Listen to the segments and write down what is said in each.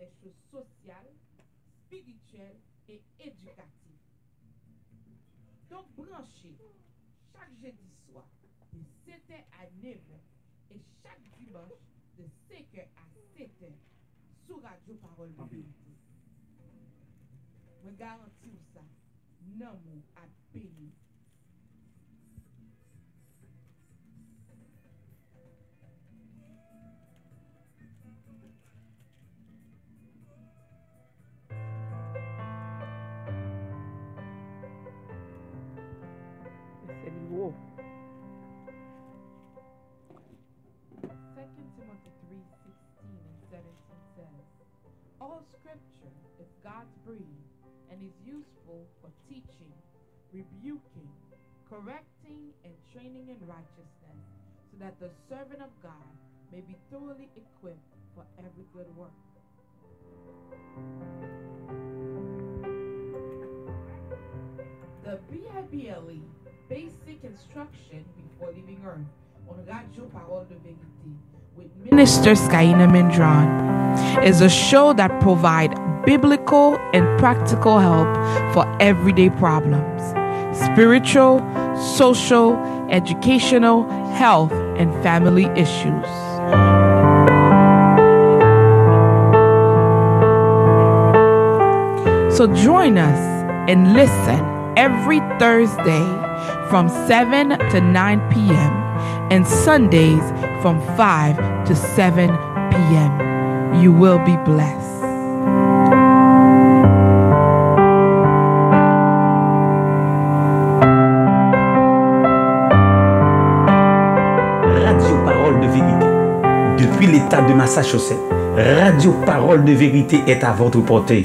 les choses sociales, spirituelles et éducatives. Donc branchez chaque jeudi soir de 7h à 9h et chaque dimanche de 5h à 7h sur Radio Parole de Vérité. Je garantis ça, non mon à payer. C'est nouveau. 2 Timothy 3:16 and 17 says, all scripture is God's breathed and is useful for teaching, rebuking, correcting, and training in righteousness, so that the servant of God may be thoroughly equipped for every good work. The BIBLE Basic Instruction Before Leaving Earth on Radio Parole de Vérité with Minister Skyina Mindron is a show that provides biblical and practical help for everyday problems, spiritual, social, educational, health, and family issues. So join us and listen every Thursday from 7 to 9 p.m. and Sundays from 5 to 7 p.m. You will be blessed. Radio Parole de Vérité. Depuis l'État de Massachusetts, Radio Parole de Vérité est à votre portée.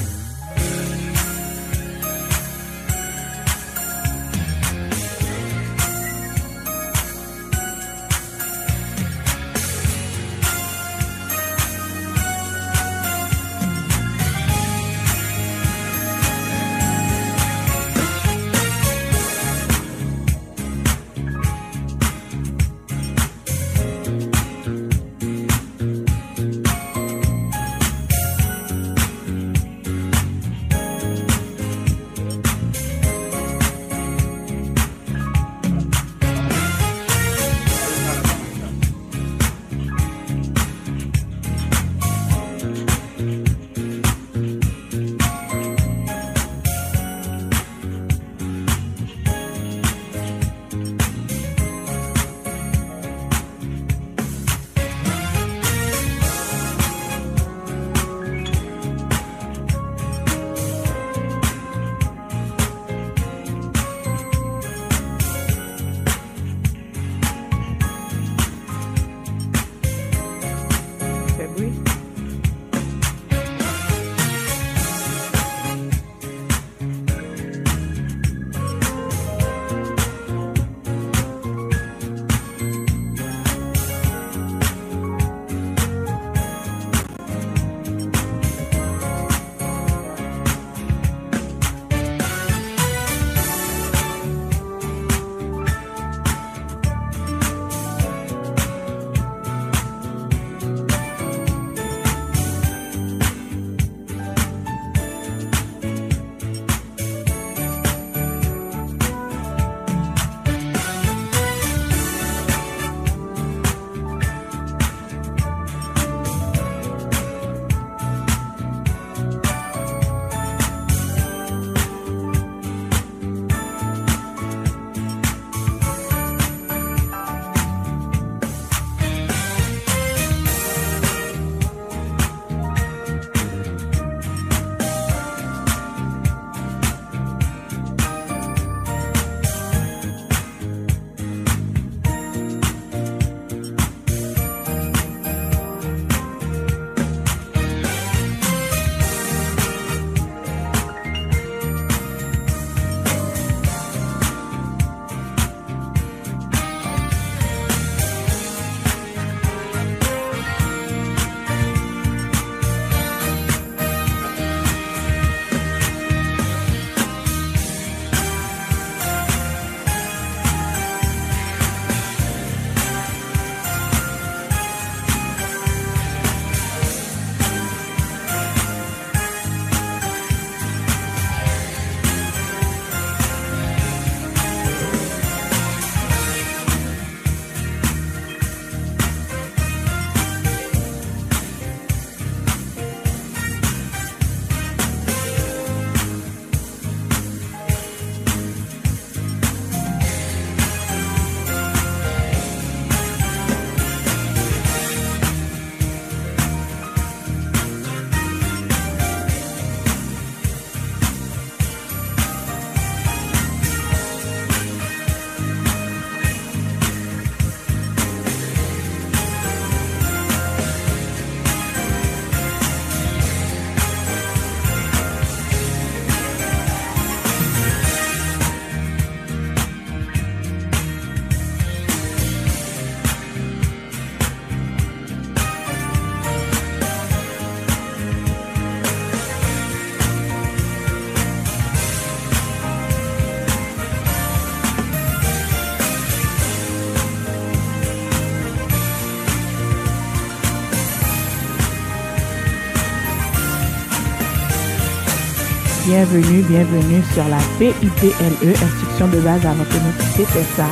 bienvenue sur la BIBLE, instruction de base avant que nous quittions ça.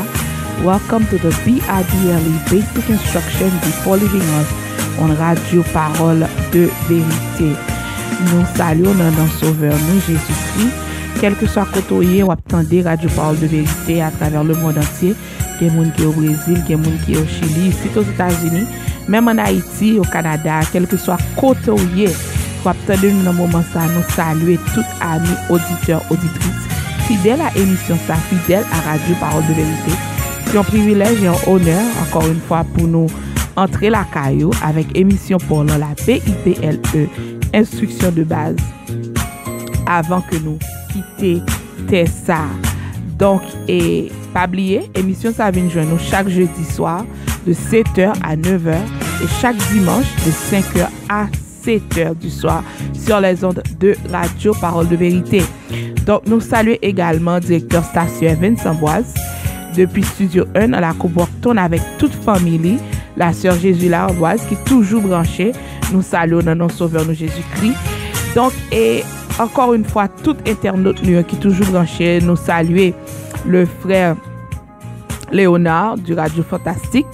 Welcome to the BIBLE, Basic Instruction Before Leaving Us, on radio parole de vérité. Nous saluons notre sauveur, nous Jésus-Christ, quel que soit côté ou attendez radio parole de vérité à travers le monde entier. Il y a des gens qui sont au Brésil, il y a des gens qui sont au Chili, ici aux États-Unis, même en Haïti, au Canada, quel que soit côté où il y a. Pour attendre nous dans le moment ça, nous saluer tous amis, auditeurs, auditrices, fidèles à l'émission ça, fidèles à Radio Parole de Vérité. C'est un privilège et un honneur, encore une fois, pour nous entrer la caillou avec émission pour la BIBLE, instruction de base, avant que nous quittions Tessa. Donc, et pas oublier, émission ça vient joindre nous chaque jeudi soir de 7h à 9h et chaque dimanche de 5h à 7h du soir sur les ondes de Radio Parole de Vérité. Donc, nous saluons également directeur station Vincent Boise depuis Studio 1 à la Coupe-Brockton avec toute famille, la sœur Jésus Larboise qui est toujours branchée. Nous saluons notre sauveur, nous Jésus-Christ. Donc, et encore une fois, tout internaute qui est toujours branché, nous saluons le frère Léonard du Radio Fantastique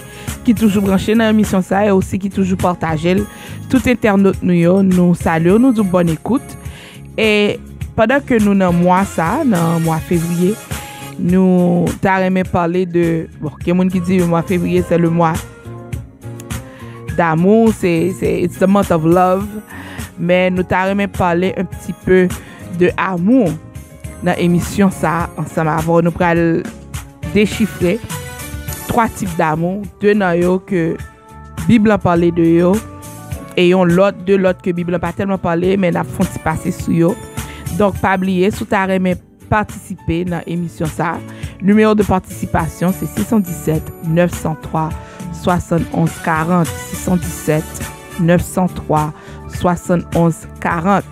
qui est toujours branché dans l'émission ça et aussi qui est toujours partagé. Tout internaute nous saluons, nous disons bonne écoute. Et pendant que nous dans mois février, nous t'arrêtons parler de quelqu'un qui dit le mois février c'est le mois d'amour, it's the month of love. Mais nous t'arrêtons parler un petit peu de amour dans l'émission ça ensemble avant nous pourrons déchiffrer 3 types d'amour, 2 dans yo que Bible a parlé de yo et l'autre que Bible n'a pas tellement parlé mais n'a font passer sur yo. Donc pas oublier sous t'arrêtons participer dans l'émission ça. Numéro de participation c'est 617 903 71 40 617 903 71 40.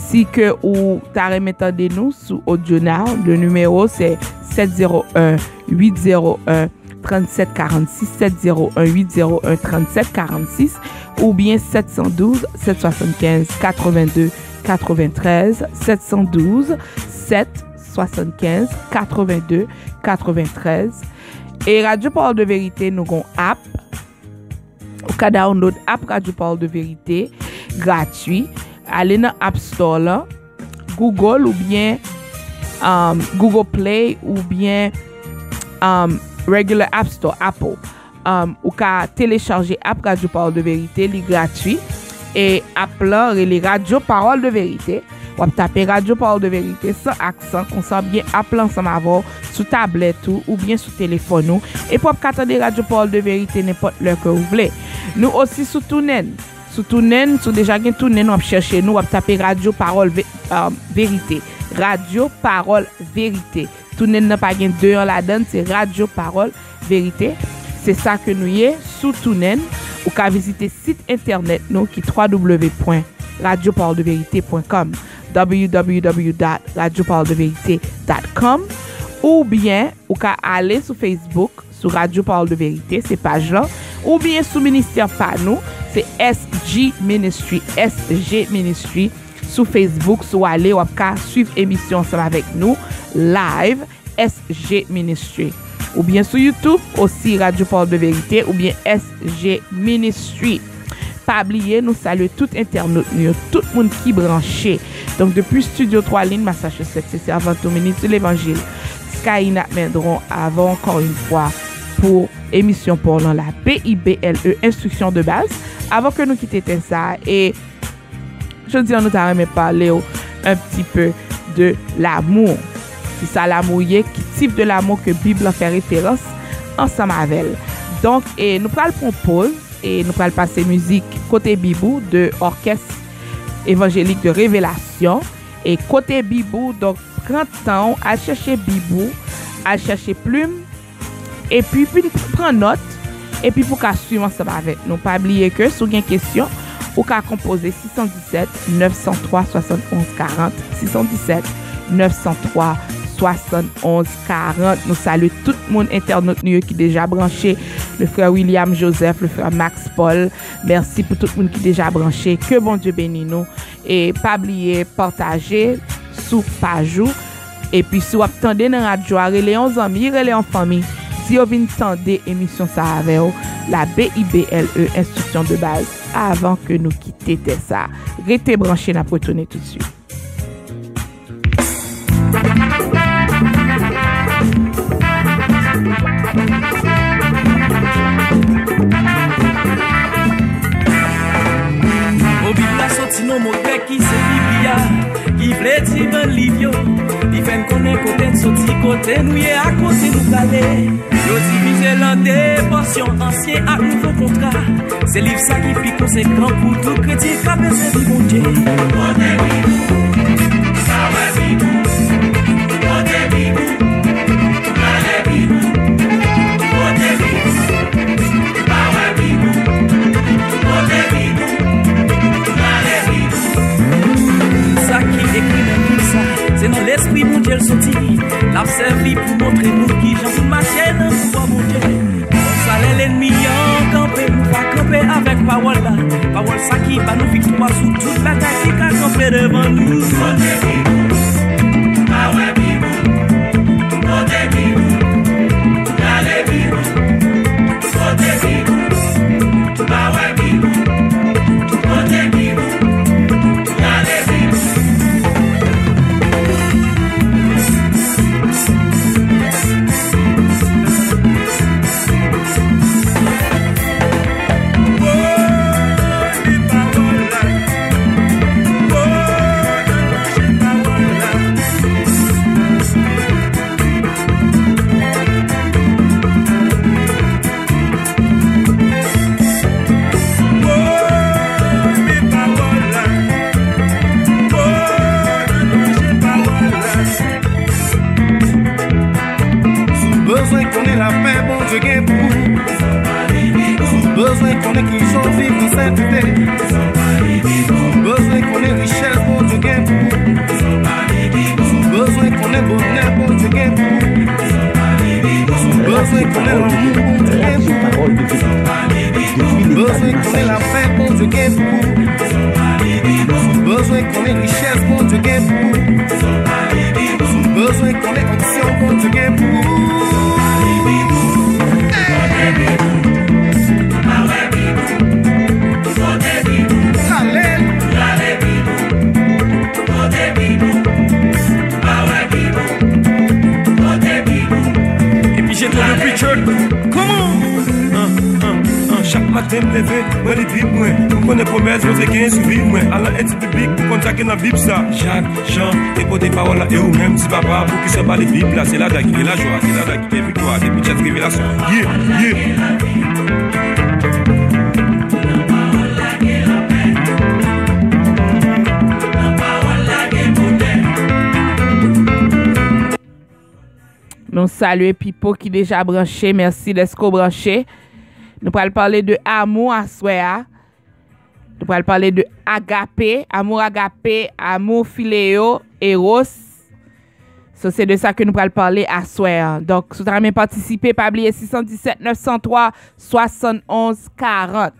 Si que ou t'arrêtez nous sous AudioNow, le numéro c'est 701 801 37 46 701 801 37 46 ou bien 712 775 82 93 712 775 82 93. Et Radio Parole de Vérité nous avons app. Au cas download app Radio Parole de Vérité gratuit. Allez dans App Store là, Google ou bien Google Play ou bien regular App Store Apple. Ou ka télécharger app Radio Parole de Vérité, li gratuit et app là les Radio Parole de Vérité. Ou taper Radio Parole de Vérité sans accent, qu'on sent bien app ensemble avant sous tablette ou bien sous téléphone nous et pour attendre Radio Parole de Vérité n'importe l'heure que vous voulez. Nous aussi sous TuneIn. Sous TuneIn, sous déjà gen TuneIn, on va chercher nous, on va taper Radio Parole Vérité. Radio Parole Vérité. TuneIn n'a pas gen 2 ans là-dedans, c'est Radio Parole Vérité. C'est ça que nous y est sous TuneIn. Ou qu'à visiter site internet nous qui www.radioparoledeverité.com www.radioparoledeverité.com ou bien ou qu'à aller sur Facebook sur Radio Parole de Vérité, c'est page là, ou bien sous ministère par nous, c'est SG Ministry sur Facebook, sur aller ou qu'à suivre émission ensemble avec nous live SG Ministry. Ou bien sur YouTube, aussi Radio Parole de Vérité, ou bien SG Ministry. Pas oublier, nous saluons tout internaute, tout le monde qui est branché. Donc, depuis Studio 3 Lignes, Massachusetts, c'est avant tout ministre de l'Évangile. Skyna mèneront avant encore une fois pour émission pour la BIBLE, instruction de base. Avant que nous quittions ça, et je dis, on nous a parlé un petit peu de l'amour. C'est ça l'amour, qui type de l'amour que Bible fait référence ensemble avec elle. Donc, et nous prenons une pause et nous prenons passer musique côté Bibou de orchestre évangélique de révélation et côté Bibou. Donc, prends temps à chercher Bibou, à chercher plume et puis prendre note et puis pour qu'à suivre ensemble avec nous. Pas oublier que si vous avez une question, ou qu'à composer 617 903 71 40 617 903 71 40. Nous saluons tout le monde internaute qui est déjà branché. Le frère William Joseph, le frère Max Paul. Merci pour tout le monde qui est déjà branché. Que bon Dieu bénisse nous. Et pas oublier, partager sous page ou. Et puis si vous attendez dans la radio, relez en amis, relez en famille. Si vous venez tendre émission ça avec vous, la BIBLE instruction de base avant que nous quittions ça. Restez branchés, n'a pas retourner tout de suite. Sinon mon grec qui c'est Biblia qui vle di ban livio il fait connaître côté sorti côté nous à côté nous caler yo divisé l'en des portions ancien à nouveau contrat c'est livre ça qui fait conséquent pour tout chrétien qui a besoin du bon Dieu c'est dans l'esprit mon Dieu sorti l'a servi pour montrer nous qui j'en marcher dans pouvoir mon Dieu ça l'ennemi en camper nous pas camper avec parole là parole ça qui va nous victoire sur toute bataille qui a campé devant nous besoin qu'on ait qui sont vivre dans cette vie. Besoin qu'on ait richesse pour Dieu gain. Besoin qu'on ait bonheur pour Dieu gain. Besoin qu'on ait l'amour pour Dieu gain. Besoin qu'on ait la paix pour Dieu gain. Besoin qu'on ait richesse pour Dieu gain. Besoin qu'on ait option pour Dieu gain. J'ai trop de preacher. Comment? Chaque matin, me lever, moi les Bibles, moi. Vous connaissez promesse, vous avez suivi, moi. Allah est public, pour contacter dans la Bible, ça. Jacques, Jean, et pour des paroles là, et ou même si papa, pour qui se parle de Bible, là, c'est là qui est la joie, c'est là qui est la victoire, c'est petite révélation. Yeah. Nous saluons Pipo qui déjà branché. Merci d'être branché. Nous allons parler de amour à soi. Nous allons parler de agapé, amour philéo, eros. So, c'est de ça que nous allons parler à soi. Donc, si vous avez participé, pas oublier 617 903 71 40.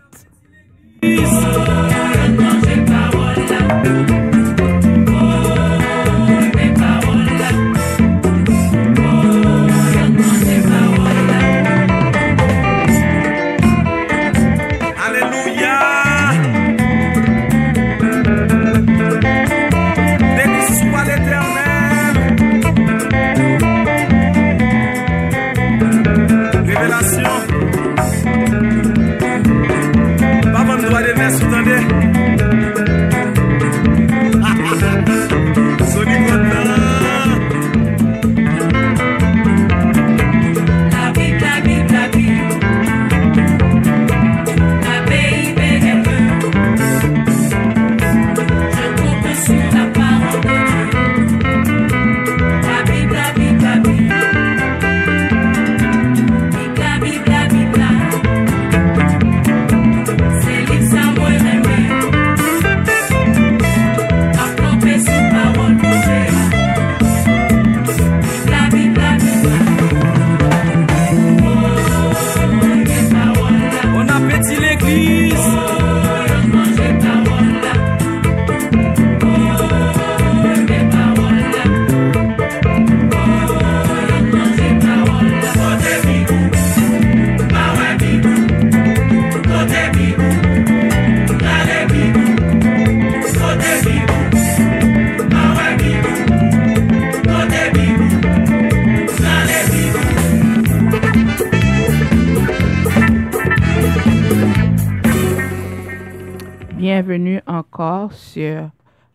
bienvenue encore sur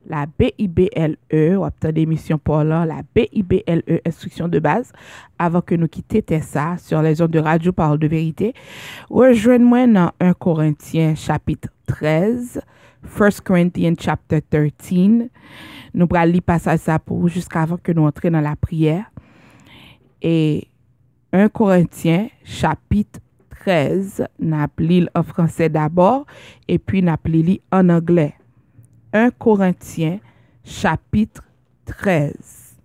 la BIBLE, ou obtenir l'émission pour là, la BIBLE, instruction de base, avant que nous quittions ça sur les ondes de radio Parole de vérité. Rejoignez-moi dans 1 Corinthiens chapitre 13, 1 Corinthians chapter 13. Nous allons lire passage ça pour jusqu'avant que nous entrions dans la prière. Et 1 Corinthiens chapitre 13, nous appelons en français d'abord et puis nous appelons en anglais. 1 Corinthiens chapitre 13.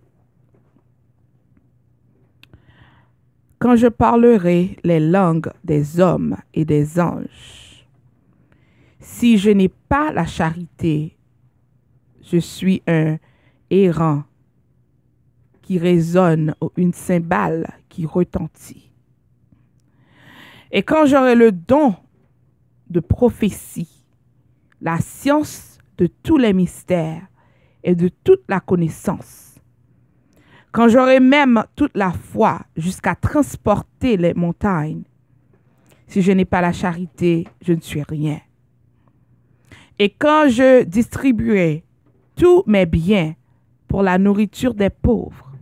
Quand je parlerai les langues des hommes et des anges, si je n'ai pas la charité, je suis un errant qui résonne ou une cymbale qui retentit. Et quand j'aurai le don de prophétie, la science de tous les mystères et de toute la connaissance, quand j'aurai même toute la foi jusqu'à transporter les montagnes, si je n'ai pas la charité, je ne suis rien. Et quand je distribuerai tous mes biens pour la nourriture des pauvres,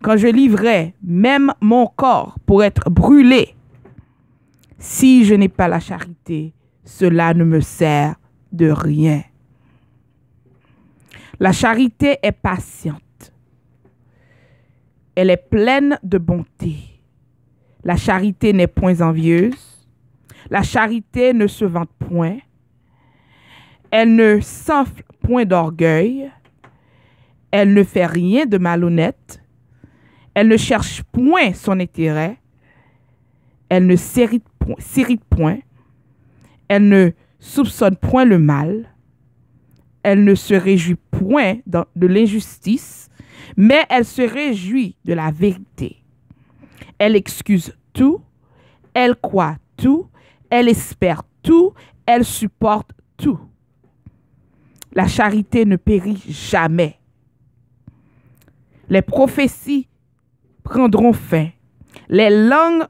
quand je livrerai même mon corps pour être brûlé, si je n'ai pas la charité, cela ne me sert de rien. La charité est patiente. Elle est pleine de bonté. La charité n'est point envieuse. La charité ne se vante point. Elle ne s'enfle point d'orgueil. Elle ne fait rien de malhonnête. Elle ne cherche point son intérêt. Elle ne s'irrite point. Elle ne soupçonne point le mal. Elle ne se réjouit point de l'injustice, mais elle se réjouit de la vérité. Elle excuse tout. Elle croit tout. Elle espère tout. Elle supporte tout. La charité ne périt jamais. Les prophéties prendront fin. Les langues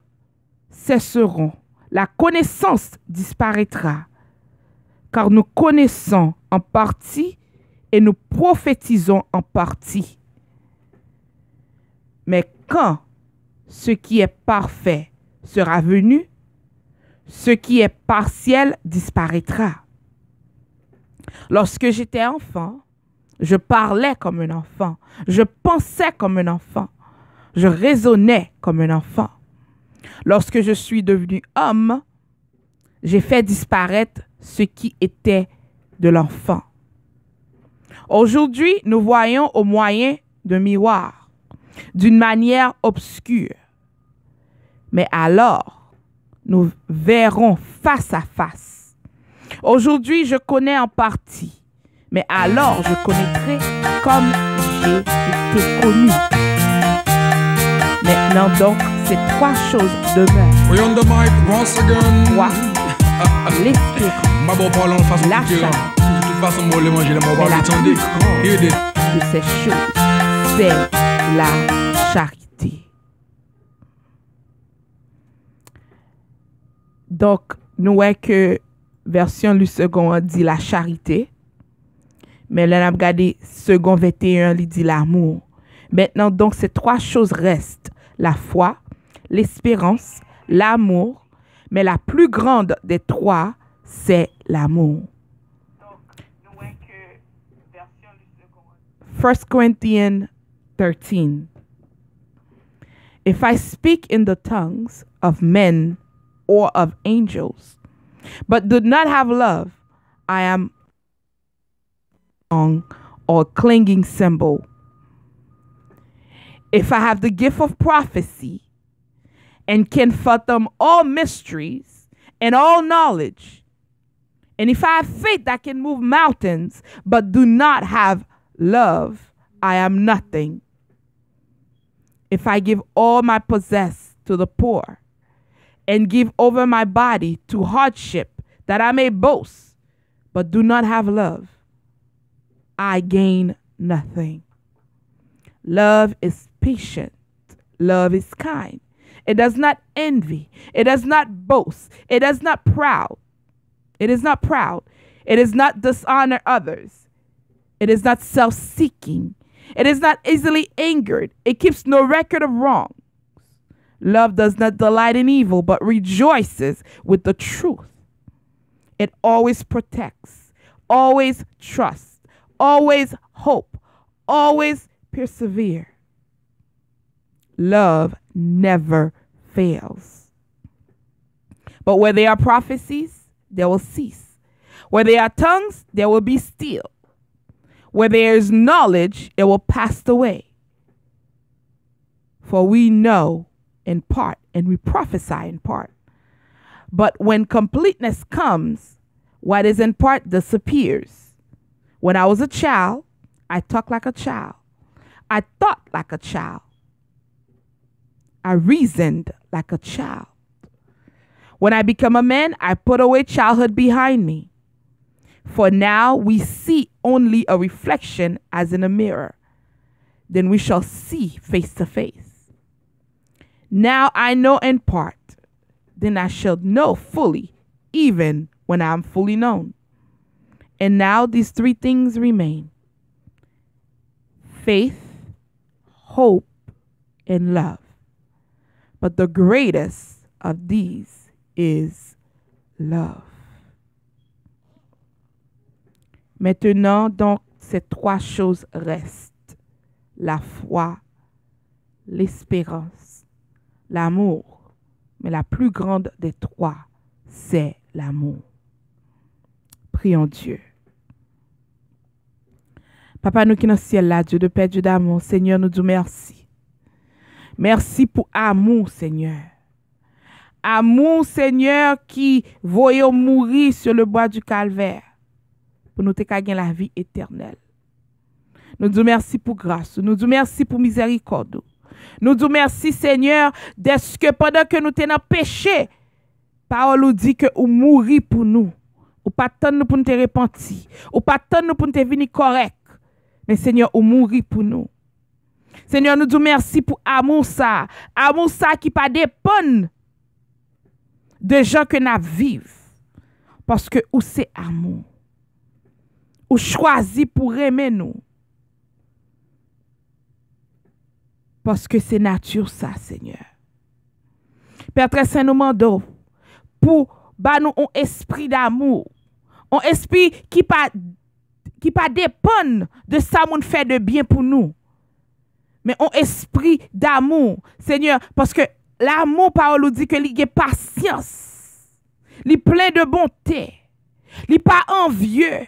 cesseront. La connaissance disparaîtra. Car nous connaissons en partie et nous prophétisons en partie. Mais quand ce qui est parfait sera venu, ce qui est partiel disparaîtra. Lorsque j'étais enfant, je parlais comme un enfant, je pensais comme un enfant, je raisonnais comme un enfant. Lorsque je suis devenu homme, j'ai fait disparaître ce qui était de l'enfant. Aujourd'hui, nous voyons au moyen d'un miroir, d'une manière obscure. Mais alors, nous verrons face à face. Aujourd'hui, je connais en partie, mais alors je connaîtrai comme j'ai été connu. Maintenant donc, ces trois choses demeurent. We on the mic once again. Toi, l'espérance, Ma bon parlant de façon la culturelle. charité. De toute façon, moi, les manger, les Mais mauvais la attendez. plus grande Hear this. de ces choses, c'est la charité. Donc, nous voyons que version lu second dit la charité, mais là, on a regardé second 21, il dit l'amour. Maintenant, donc, ces trois choses restent. La foi, l'espérance, l'amour, mais la plus grande des trois, c'est l'amour. 1 Corinthians 13. If I speak in the tongues of men or of angels, but do not have love, I am or clinging cymbal. If I have the gift of prophecy and can fathom all mysteries and all knowledge, and if I have faith that can move mountains, but do not have love, I am nothing. If I give all my possess to the poor and give over my body to hardship that I may boast, but do not have love, I gain nothing. Love is patient. Love is kind. It does not envy. It does not boast. It is not proud. It is not proud. It is not dishonor others. It is not self-seeking. It is not easily angered. It keeps no record of wrongs. Love does not delight in evil, but rejoices with the truth. It always protects, always trusts, always hope, always persevere. Love never fails. But where there are prophecies, there will cease. Where there are tongues, there will be still. Where there is knowledge, it will pass away. For we know in part and we prophesy in part. But when completeness comes, what is in part disappears. When I was a child, I talked like a child. I thought like a child. I reasoned like a child. When I become a man, I put away childhood behind me. For now we see only a reflection as in a mirror. Then we shall see face to face. Now I know in part. Then I shall know fully, even when I am fully known. And now these three things remain: faith, hope, and love. But the greatest of these is love. Maintenant, donc, ces trois choses restent: la foi, l'espérance, l'amour. Mais la plus grande des trois, c'est l'amour. Prions Dieu. Papa, nous qui dans le ciel là, Dieu de paix, Dieu d'amour, Seigneur, nous disons merci. Merci pour amour, Seigneur. Amour, Seigneur, qui voyons mourir sur le bois du calvaire pour nous gagner la vie éternelle. Nous disons merci pour grâce. Nous disons merci pour miséricorde. Nous disons merci, Seigneur, d'est-ce que pendant que nous sommes dans le péché, parole nous dit que vous mourrez pour nous. Ou pas attendre pour nous te repentir. Ou pas attendre pour nous te venir correct. Mais Seigneur, vous mourrez pour nous. Seigneur, nous disons merci pour amour ça. Amour ça qui pas dépend de gens que nous vivons. Parce que ou c'est amour. Ou choisi pour aimer nous. Parce que c'est nature ça, Seigneur. Père très saint, nous demandons pour nous un esprit d'amour. Un esprit qui pas dépend de ça qu'on fait de bien pour nous. Mais un esprit d'amour, Seigneur, parce que l'amour, parole nous dit que il est patience. Il est plein de bonté. Il n'est pas envieux.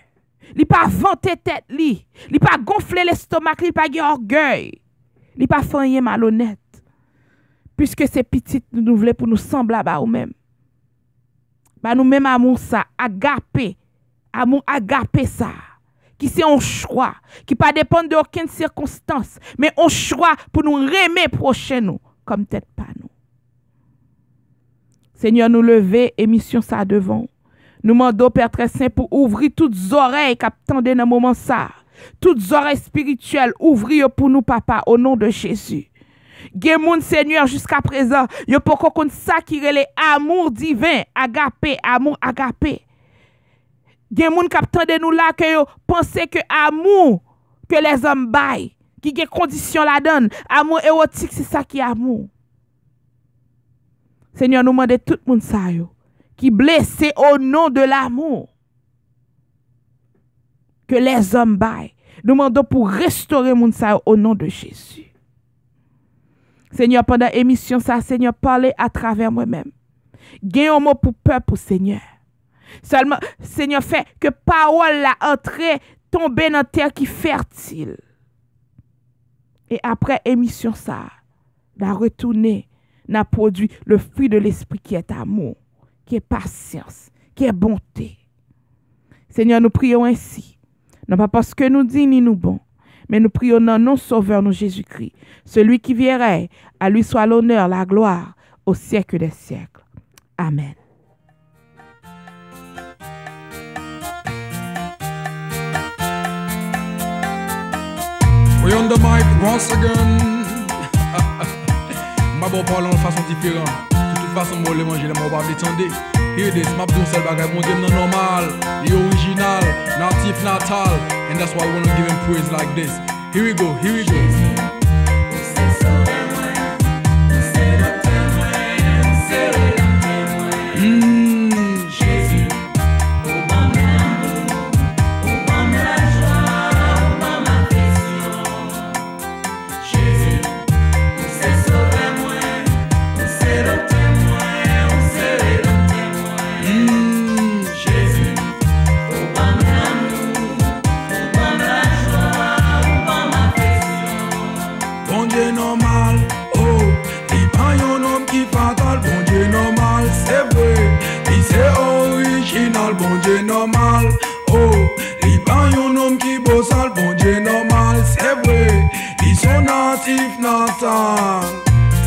Il n'est pas vanté tête. Il n'est pas gonflé l'estomac. Il n'est pas orgueil. Il n'est pas fanyen malhonnête. Puisque c'est petit, nous voulons pour nous semblables à nous-mêmes. Bah nous-mêmes, amour ça, agapé. Amour agapé ça. Qui c'est un choix. Qui pas dépendre d'aucune circonstance. Mais un choix pour nous aimer prochain nous. Comme tête pas nous. Seigneur, nous lever, émission ça devant. Nous demandons, Père très saint, pour ouvrir toutes les oreilles qui attendent dans le moment ça. Toutes les oreilles spirituelles, ouvrir pour nous, Papa, au nom de Jésus. Gen Seigneur, jusqu'à présent, yo poko kon ça qui relè amour divin, agapé, amour agapé. Gen moun k'ap tande nous là que yo pense que amour que les hommes baillent, qui gen condition la donne, amour érotique c'est ça qui est amour. Seigneur, nous demandons tout le monde ça yo, qui blessé au nom de l'amour que les hommes baillent. Nous demandons pour restaurer moun ça yo, au nom de Jésus. Seigneur, pendant l'émission, ça, Seigneur, parlez à travers moi-même. Gagne un mot pour peuple, Seigneur. Seulement, Seigneur, fait que parole la entrée tombe dans terre qui fertile. Et après émission, ça, la retourner, n'a produit le fruit de l'esprit qui est amour, qui est patience, qui est bonté. Seigneur, nous prions ainsi. Non pas parce que nous disons ni nous bon. Mais nous prions dans notre Sauveur, nous Jésus-Christ, celui qui viendrait, à lui soit l'honneur, la gloire, au siècle des siècles. Amen. We on the mic once again. Ma bon parle de façon différente. De toute façon, moi, le manger, moi, pas m'étendre. Hear this, map don't sell bagay, bon Dieu non normal, the original, natif natal, and that's why we wanna give him praise like this. Here we go, here we go.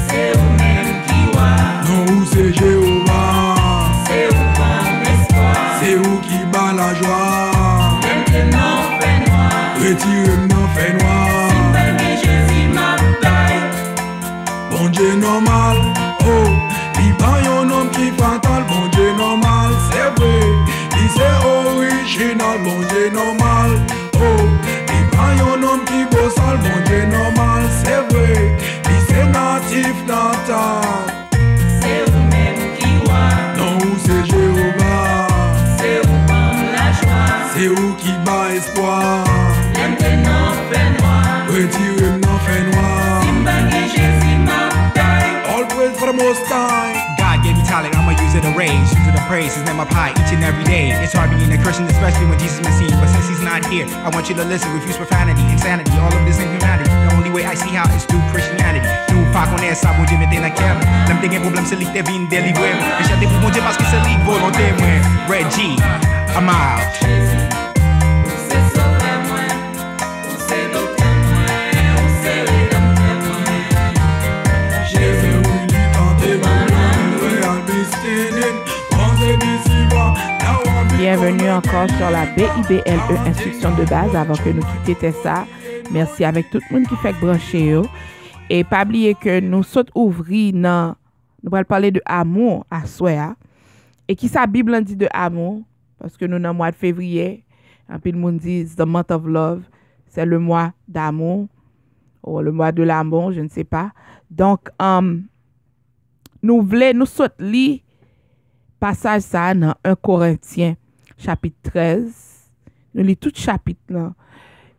C'est vous-même qui wa. Non, c'est Jéhovah. C'est vous comme l'espoir. C'est vous qui bat la joie. Maintenant fait noir. Retirez-moi fait noir. Simple Jésus m'a taille. Bon Dieu normal. Oh, il pas un homme qui fatal. Bon Dieu normal, c'est vrai. Il c'est original. Bon Dieu normal. Oh, il pas un homme qui bossal. Bon Dieu normal, c'est vrai. Il c'est natif natal. C'est vous-même qui wa. Non, c'est Jéhovah. C'est vous comme la joie. C'est vous qui bat espoir. Maintenant fait noir. Retirez-moi fait noir. Simple Jésus m'a taille. All praise for the Most High. God gave me talent, I'ma use it to raise, use it to praise, his name up high each and every day. It's hard being a Christian, especially when Jesus is seen, but since he's not here, I want you to listen, refuse profanity, insanity, all of this inhumanity. The only way I see how is through Christianity. Nous pas connaître ça, bon Dieu mettez la guerre. L'homme des problèmes, c'est lui qui vient délivrer. Et j'ai des bon Dieu parce que c'est lui volonté, moi. Reggie, I'm out. Bienvenue encore sur la BIBLE Instruction de base avant que nous quittions ça. Merci avec tout le monde qui fait brancher. Et pas oublier que nous sommes ouvris dans nous allons parler de amour à soi. Et qui sa Bible dit de amour parce que nous dans le mois de février, un peu de monde dit the month of love, c'est le mois d'amour ou le mois de l'amour, je ne sais pas. Donc nous sommes lire passage ça dans 1 Corinthiens chapitre 13. Nous lisons tout chapitre là.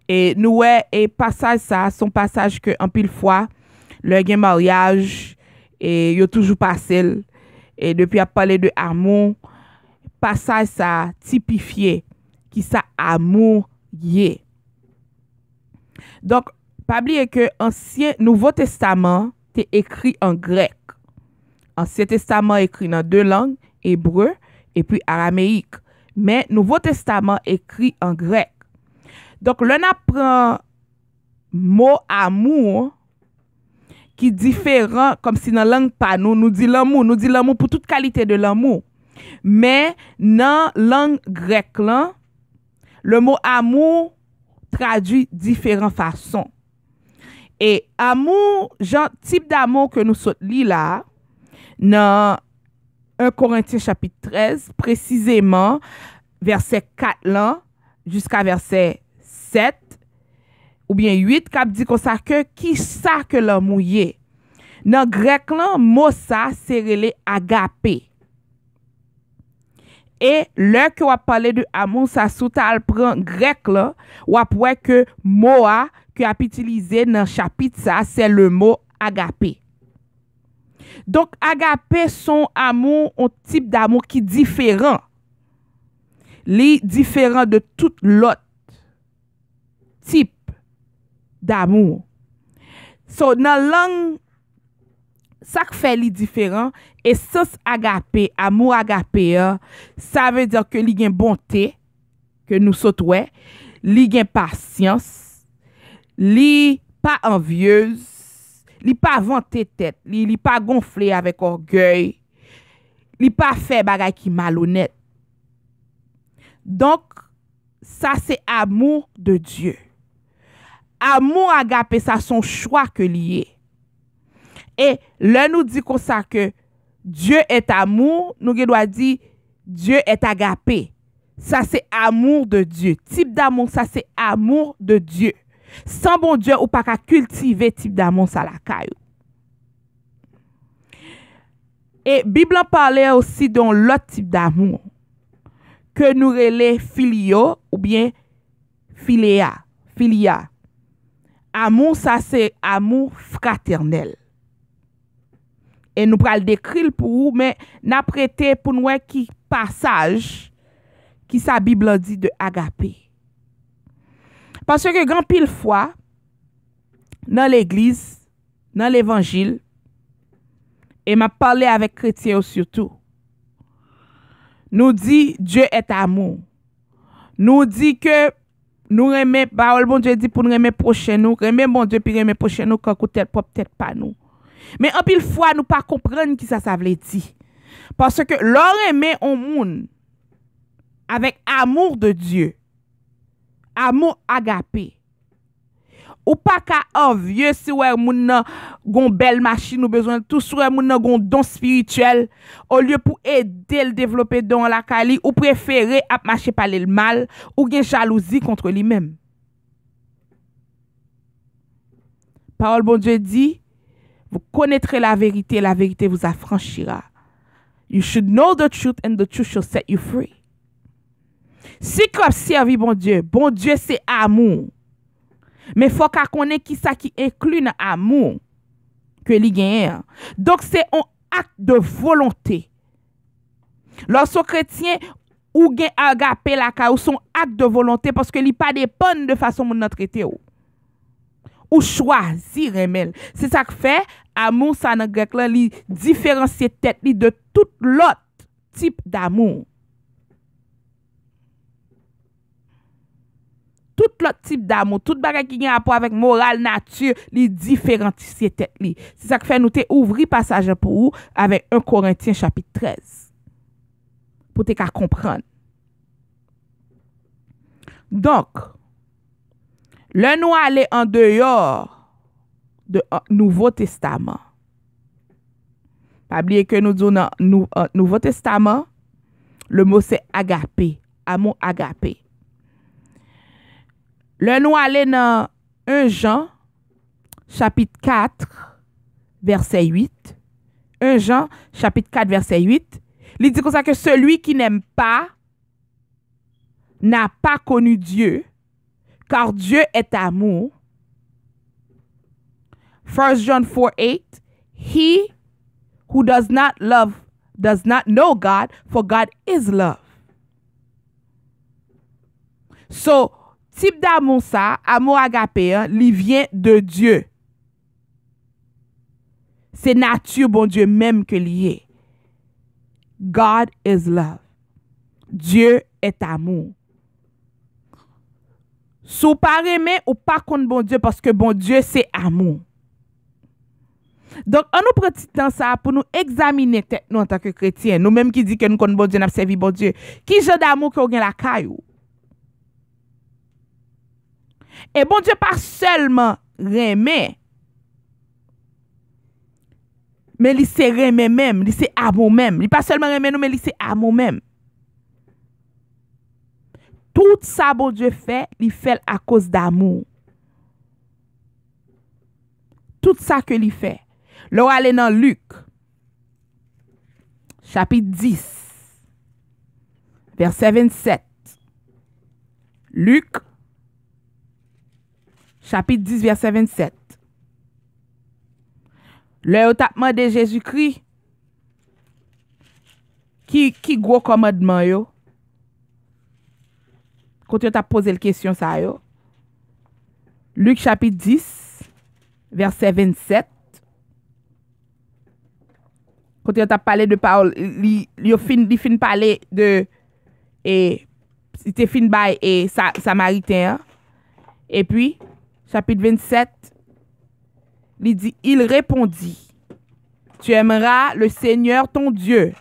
Et nous et passage ça son passage que en pile fois le gain mariage et yo toujours passé et depuis a parlé de amour passage ça typifié qui ça amour yé. Donc pas oublier que ancien Nouveau Testament est écrit en grec. Ancien Testament écrit dans deux langues, hébreu et puis araméique. Mais Nouveau Testament écrit en grec. Donc, l'on apprend mot amour qui est différent, comme si dans la langue pas nous dit l'amour pour toute qualité de l'amour. Mais dans la langue grecque, là, le mot amour traduit différentes façons. Et amour, genre type d'amour que nous lit là, dans 1 Corinthiens chapitre 13, précisément, verset 4 là, jusqu'à verset 7, ou bien 8, qui dit comme ça que qui ça que l'amour y. Dans grec là, mot ça, c'est relé agapé. Et là que on parler de amour, ça sous-tal prend grec là, ou après que mot a que a utilisé dans chapitre ça, c'est le mot agapé. Donc, agapé, son amour, un type d'amour qui est différent. Li différent de tout l'autre type d'amour. So, dans la langue, ça fait li différent. Et sens agapé, amour agapé, ça veut dire que li gen bonté, que nous sautons, li gen patience, li pas envieuse, li pas vanter tête, li pas gonflé avec orgueil, li pas fait bagay qui malhonnête. Donc ça c'est amour de Dieu. Amour agapé, ça son choix que lié. Et là nous dit comme ça que Dieu est amour, nous doit dire Dieu est agapé. Ça, c'est amour de Dieu. Type d'amour, ça, c'est amour de Dieu. Sans bon Dieu, ou pas qu'à cultiver type d'amour, ça la caille. Et Bible en parlait aussi dans l'autre type d'amour que nous relais filio ou bien filia. Amour, ça, c'est amour fraternel. Et nous pral décrire pour vous, mais n'a prêté pour nous qui passage qui sa Bible dit de agapé. Parce que grand pile fois dans l'église, dans l'évangile, et m'a parlé avec chrétiens surtout, nous dit Dieu est amour. Nous dit que nous remet parole bon Dieu dit pour nous remettre prochain nous, remet bon Dieu puis remet prochain nous quand peut-être pas nous. Mais en pile fois nous pas comprendre qui ça veut dire. Parce que l'on remet au monde avec amour de Dieu. Amour agapé. Ou pas qu'à envieux si ouais moun nan gon belle machine ou besoin tout soit moun nan gon don spirituel au lieu pour aider le développer don la kali ou préférer à marcher par le mal ou gen jalousie contre lui-même. Parole bon Dieu dit, vous connaîtrez la vérité vous affranchira. You should know the truth and the truth shall set you free. Si comme servi bon Dieu c'est amour. Mais faut qu'on connaisse qui ça qui inclut dans amour que li gagne. Donc c'est un acte de volonté. Lorsque chrétien ou gen agapé la ka ou son acte de volonté parce que li pas dépend de façon moun traiter ou choisir remel. C'est ça que fait amour ça dans grec là li différencier tête li de tout l'autre type d'amour. Tout l'autre type d'amour, tout bagage qui a rapport avec morale, nature, les différencier tête li. C'est ça que fait nous te ouvrir passage pour vous avec 1 Corinthiens chapitre 13. Pour te comprendre. Donc, le nous aller en dehors de Nouveau Testament. Pas oublier que nous disons dans Nouveau Testament, le mot c'est agapé, amour agapé. Le nous aller dans 1 Jean, chapitre 4, verset 8. 1 Jean, chapitre 4, verset 8. Il dit comme ça que celui qui n'aime pas n'a pas connu Dieu, car Dieu est amour. 1 John 4, 8. He who does not love does not know God, for God is love. So, type d'amour ça, amour agapé, il vient de Dieu. C'est nature bon Dieu même que lié. God is love. Dieu est amour. Sou pas aimer ou pas contre bon Dieu parce que bon Dieu c'est amour. Donc on nous prend petit temps ça pour nous examiner tête nous en tant que chrétiens, nous même qui dit que nous connaissons bon Dieu, n'a servi bon Dieu. Qui genre d'amour que on gagne la caillou? Et bon Dieu pas seulement remet, mais il se remet même, il se amour même. Il pas seulement remet nous, mais il se amour même. Tout ça bon Dieu fait, il fait à cause d'amour. Tout ça que il fait. Là aller dans Luc chapitre 10 verset 27. Luc chapitre 10, verset 27. Le tapement de Jésus-Christ, qui gros commandement yo? Quand tu as posé la question ça yo? Luc chapitre 10, verset 27. Quand tu as parlé de parole, il fin parler de et c'était fin by et samaritain. Et puis chapitre 27, il dit, il répondit, tu aimeras le Seigneur ton Dieu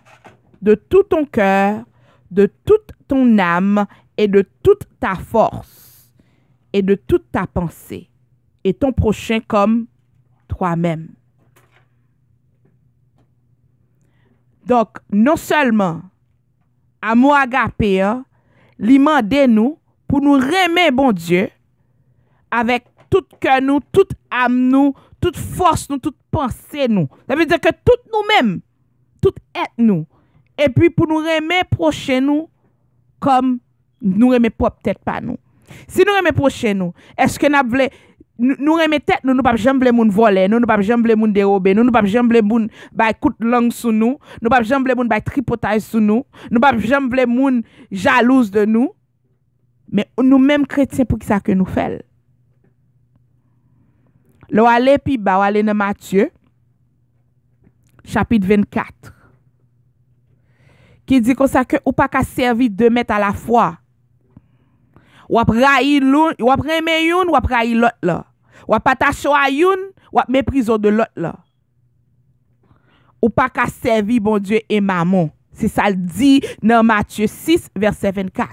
de tout ton cœur, de toute ton âme et de toute ta force et de toute ta pensée et ton prochain comme toi-même. Donc, non seulement amour agapé, li mande nous pour nous remer bon Dieu avec tout cœur nous, toute âme nous, toute force nous, toute pensée nous. Ça veut dire que tout nous-mêmes, tout être nous. Et puis pour nous remer prochain nous comme nous remer propre tête pas nous. Si nous remer prochain nous, est-ce que nous remet tête nous pas jamais moun voler, nous pas jamais moun dérober, nous pas jamais moun bay coup de langue sous nous pas jamais moun bay tripotage sous nous pas jamais moun jalouse de nous. Mais nous-mêmes chrétiens pour qui ça que nous faisons. Là aller puis ba aller dans Matthieu chapitre 24 qui dit comme ça que ou pas qu'à servir deux maîtres à la fois. Ou après l'un, ou après aimer une, ou après l'autre là. Ou pas attacher à une, ou mépriser de l'autre là. Ou pas qu'à servir bon Dieu et maman. C'est ça le dit dans Matthieu 6 verset 24.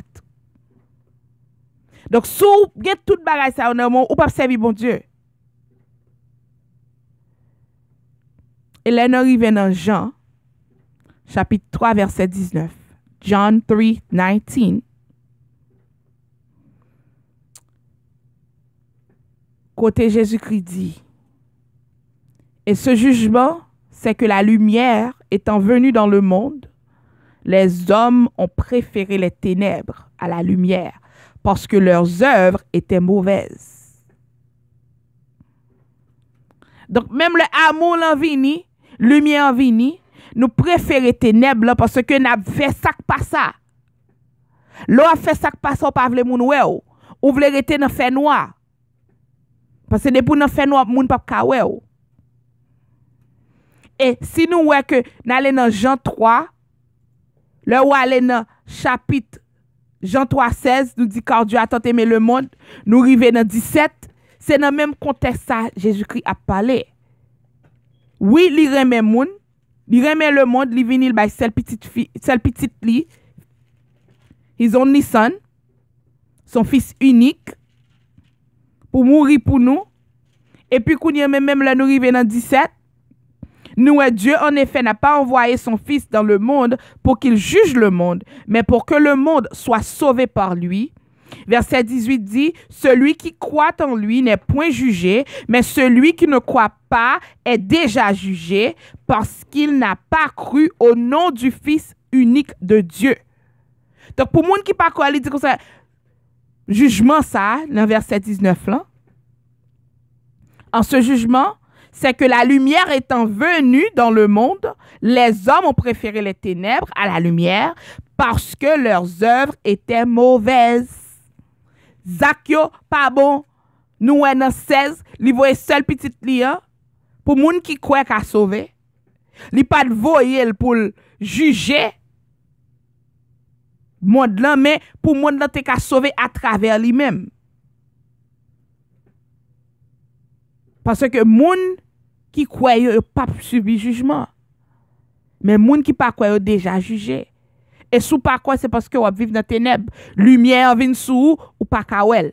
Donc si vous avez tout bagage ça ou pas servir bon Dieu. Et là, nous arrivons dans Jean, chapitre 3, verset 19. John 3, 19. Côté Jésus-Christ dit, et ce jugement, c'est que la lumière étant venue dans le monde, les hommes ont préféré les ténèbres à la lumière, parce que leurs œuvres étaient mauvaises. Donc, même le amour l'envini, lumière en vini, nous préférons ténèbres là parce que nous avons fait ça pas ça. L'on a fait ça pas ça, pas vle moun wè ou vle rete dans fait noir. Parce que depuis dans fait noir, moun pas ka wè ou. Et si nous wè que n'allez dans Jean 3, là ou aller dans chapitre Jean 3 16 nous dit car Dieu a tant aimé le monde, nous arrivons dans 17, c'est dans le même contexte ça Jésus-Christ a parlé. Oui, li remet moun, li remet le monde, li vinil by celle petite li, his only son, son fils unique, pour mourir pour nous. Et puis, quand même là, nous arrivons dans 17, nous, Dieu, en effet, n'a pas envoyé son fils dans le monde pour qu'il juge le monde, mais pour que le monde soit sauvé par lui. Verset 18 dit, celui qui croit en lui n'est point jugé, mais celui qui ne croit pas est déjà jugé parce qu'il n'a pas cru au nom du Fils unique de Dieu. Donc, pour moun qui pas croire, il dit comme ça, jugement ça, dans verset 19 là. En ce jugement, c'est que la lumière étant venue dans le monde, les hommes ont préféré les ténèbres à la lumière parce que leurs œuvres étaient mauvaises. Zakyo, pas bon, nous en 16, li voye seul petit li pour moun qui croit qu'à sauver. Li pas de voyer pour juger monde là, mais pour monde là te qu'à sauver à travers lui-même. Parce que moun qui croit yo pas subi jugement. Mais moun qui pas croit yo déjà jugé. Et sous pas quoi c'est parce que vous vivez dans ténèbres. Lumière vient sous ou pas kawel.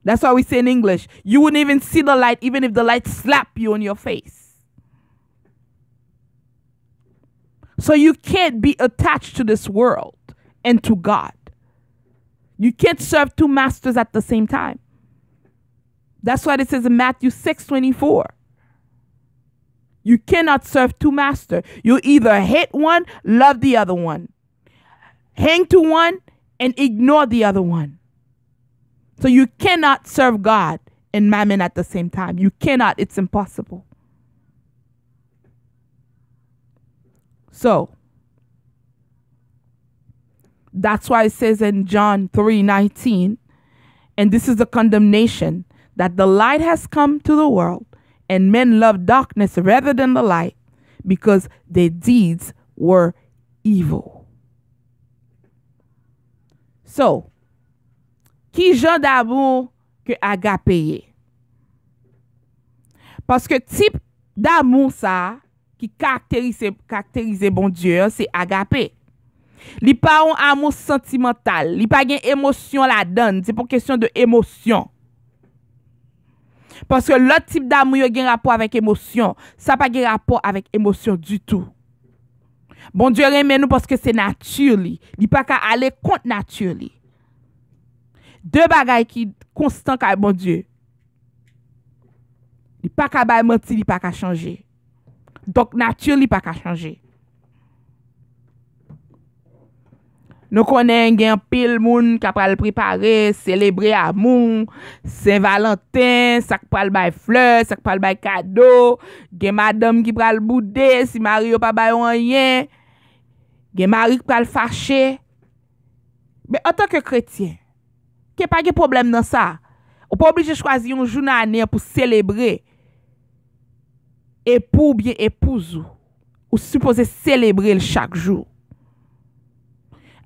That's why we say in English. You wouldn't even see the light even if the light slap you on your face. So you can't be attached to this world and to God. You can't serve two masters at the same time. That's why it says in Matthew 6:24. You cannot serve two masters. You either hate one, love the other one. Hang to one and ignore the other one. So you cannot serve God and mammon at the same time. You cannot. It's impossible. So, that's why it says in John 3:19, and this is the condemnation, that the light has come to the world, and men love darkness rather than the light, because their deeds were evil. So, qui genre d'amour que agapé? Parce que type d'amour ça qui caractérise bon Dieu, c'est agapé. Li pas un amour sentimental, li pas gen émotion la donne, c'est pour question de émotion. Parce que l'autre type d'amour a un rapport avec émotion, ça pas un rapport avec émotion du tout. Bon Dieu remet nous parce que c'est nature li. Il pas qu'à aller contre nature li. Deux bagailles qui constant qu'à bon Dieu. Il pas qu'à bay menti, il pas qu'à changer. Donc nature li pas qu'à changer. Nous connaissons un pile moun qui pral préparer, célébrer amour, Saint-Valentin, ça pral bay fleurs, ça pral bay cadeau, gen madame qui pral bouder si mari yo pas bay rien, gen mari qui pral fâché. Mais en tant que chrétien, qu'il n'y a pas de problème dans ça. On pas obligé de choisir un jour dans l'année pour célébrer. Et pour bien épouse, ou supposé célébrer chaque jour.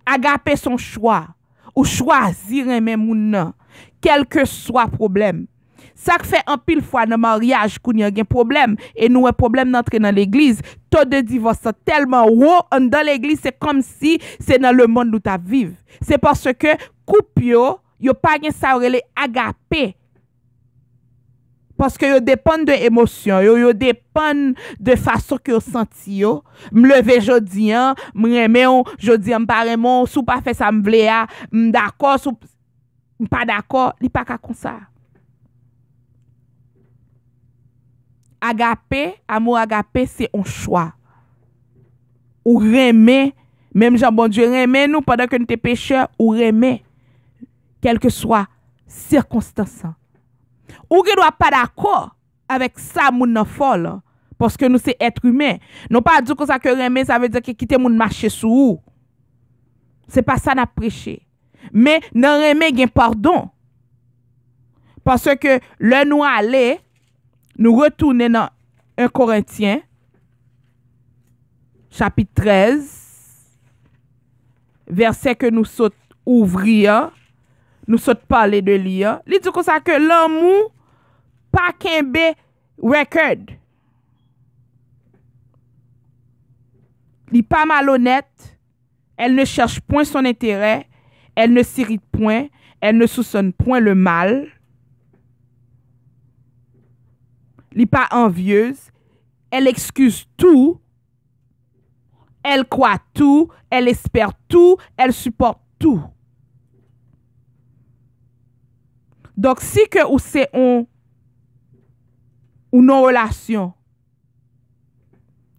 Agaper son choix, ou choisir un même moun, quel que soit problème. Ça fait un pile fois dans le mariage qu'on y a un problème et nous un problème d'entrer dans l'église. Taux de divorce tellement haut dans l'église, c'est comme si c'est dans le monde où tu vives. C'est parce que couple yo pas gen ça relé agapé. Parce que yo dépend de émotion, yo dépend de façon que yo senti yo. M'lever jodi an, m'remé on, jodi an paremon, sou pas fait ça m'vle a, d'accord, sou pas d'accord, li pas ka comme ça. Agapé, amour agapé, c'est un choix. Ou remet, même Jean bon Dieu remet nous pendant que nous sommes pécheurs, ou remet, quelle que soit circonstance. Ou qui doit pas d'accord avec ça, moun nan folle, parce que nous c'est être humain. Non pas dire que ça que remet, ça veut dire que quitter moun marcher sous. C'est pas ça n'a prêché. Mais nan remet gen pardon. Parce que le nous aller, nous retourner dans 1 Corinthiens, chapitre 13, verset que nous saute ouvrir, nous saute parler de lire. Il dit comme ça que l'amour, pas kembe record. Il pas malhonnête, elle ne cherche point son intérêt, elle ne s'irrite point, elle ne soupçonne point le mal. Elle n'est pas envieuse, elle excuse tout, elle croit tout, elle espère tout, elle supporte tout. Donc, si que ou c'est ou non relation,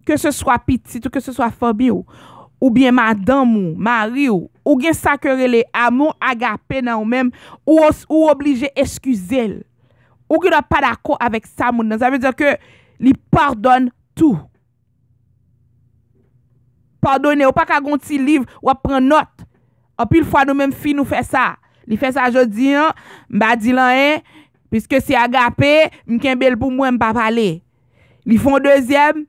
que ce soit petit ou que ce soit famille ou bien madame ou mari ou bien ça que relé amour agapé dans ou même ou obligé excuser. Ou qui n'a pas d'accord avec ça, ça veut dire que il pardonne tout. Pardonner, ou pas qu'à un petit livre ou à prendre note. En pile fois nous même filles nous fait ça. Il fait ça jodi m'ba di lan puisque c'est agapé, m'kembel pour moi m'pa parler. Ils font deuxième,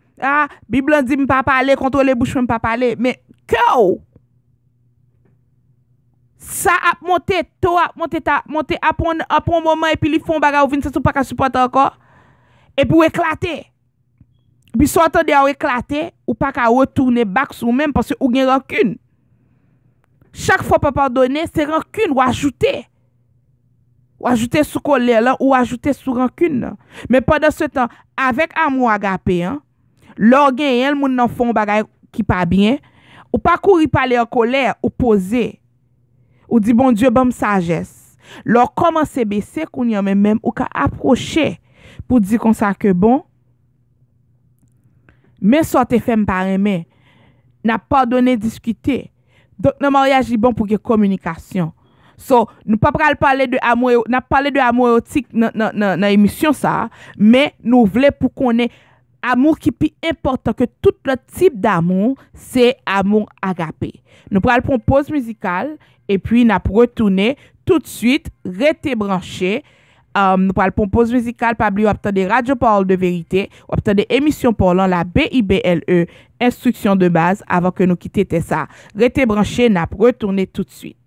Bible dit m'pa parler, contrôler bouche m'pa parler, mais que ça a monté, tout a monté à un moment et puis ils font bagarre ou vinn ça pas qu'à supporter encore et pour éclater. Puis soit attendez à éclater ou pas qu'à retourner back sur même parce que ou gen rancune. Chaque fois pas pardonner, c'est rancune ou ajouter. Ou ajouter sous colère là ou ajouter sous rancune là. Mais pendant ce temps avec amour agapé l'or gen le moun nan font bagarre qui pas bien, ou pas courir parler en colère ou poser. Ou dit bon Dieu bon sagesse. Leur commence baisser qu'on y a même ou ka approcher pour dire comme ça que bon mais soit te fait par aimer n'a pas donné discuter. Donc le mariage est bon pour que communication. So nous pas parler de amour, n'a parlé de amour érotique dans émission ça, mais nous voulons pour qu'on ait amour qui est plus important que tout le type d'amour, c'est amour agapé. Nous prenons une pause musicale et puis nous retourner tout de suite, restez branchés. Nous prenons une pause musicale, pas oublier des Radio Parole de Vérité, des émissions parlant la BIBLE, instruction de base avant que nous quittions ça. Restez branchés, nous retourner tout de suite.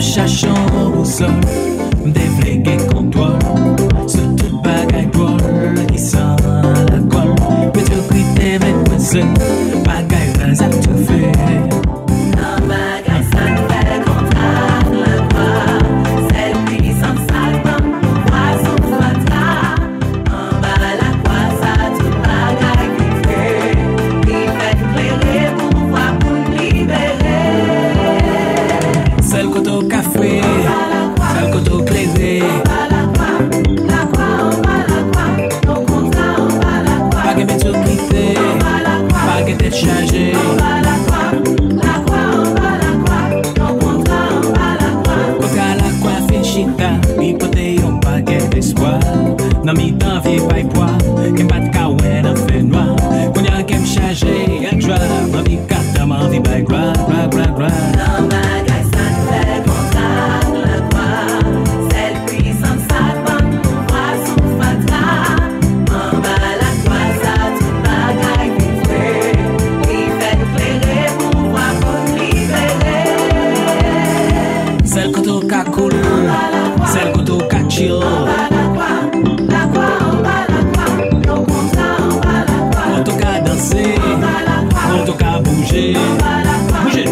Chachon au sol, m'dévlégué contre toi. Sur toute bagaille drôle qui sent la colle. Mais tu cries tes mademoiselles, chita, mi pote yon paquet d'espoir. Nan mi tan vie pay poa, kem pat ka wè nan fè noir. Kon ya kem chaje, yak jwa, man vi kata, man vi bay gra, gra, gra, gra. Nan bagay sa nou fè kontak la kwa, sel puissance sa ban nou vwa son fatra. An ba la kwa sa tout bagay vin fè, li fè nou klere pou vwa kon libere. Sel koto ka cool, sel koto ka chill. Koto ka danser, koto ka bouger. Bouger.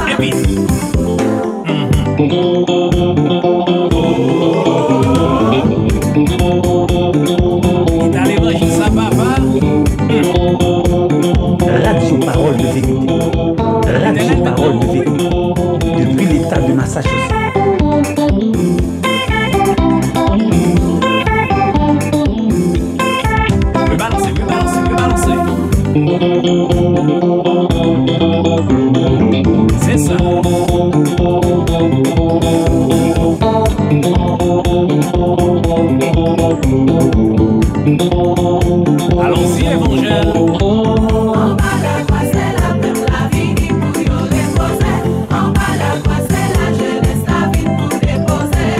Et puis. T'as l'évangile ça papa. Radio Parole de Vérité. Radio Parole de Vérité. Depuis l'État de Massachusetts. C'est ça. Allons-y, évangile. En bas la croix, c'est la même la vie pour y reposer. En bas la croix, c'est la jeunesse, la vie pour déposer.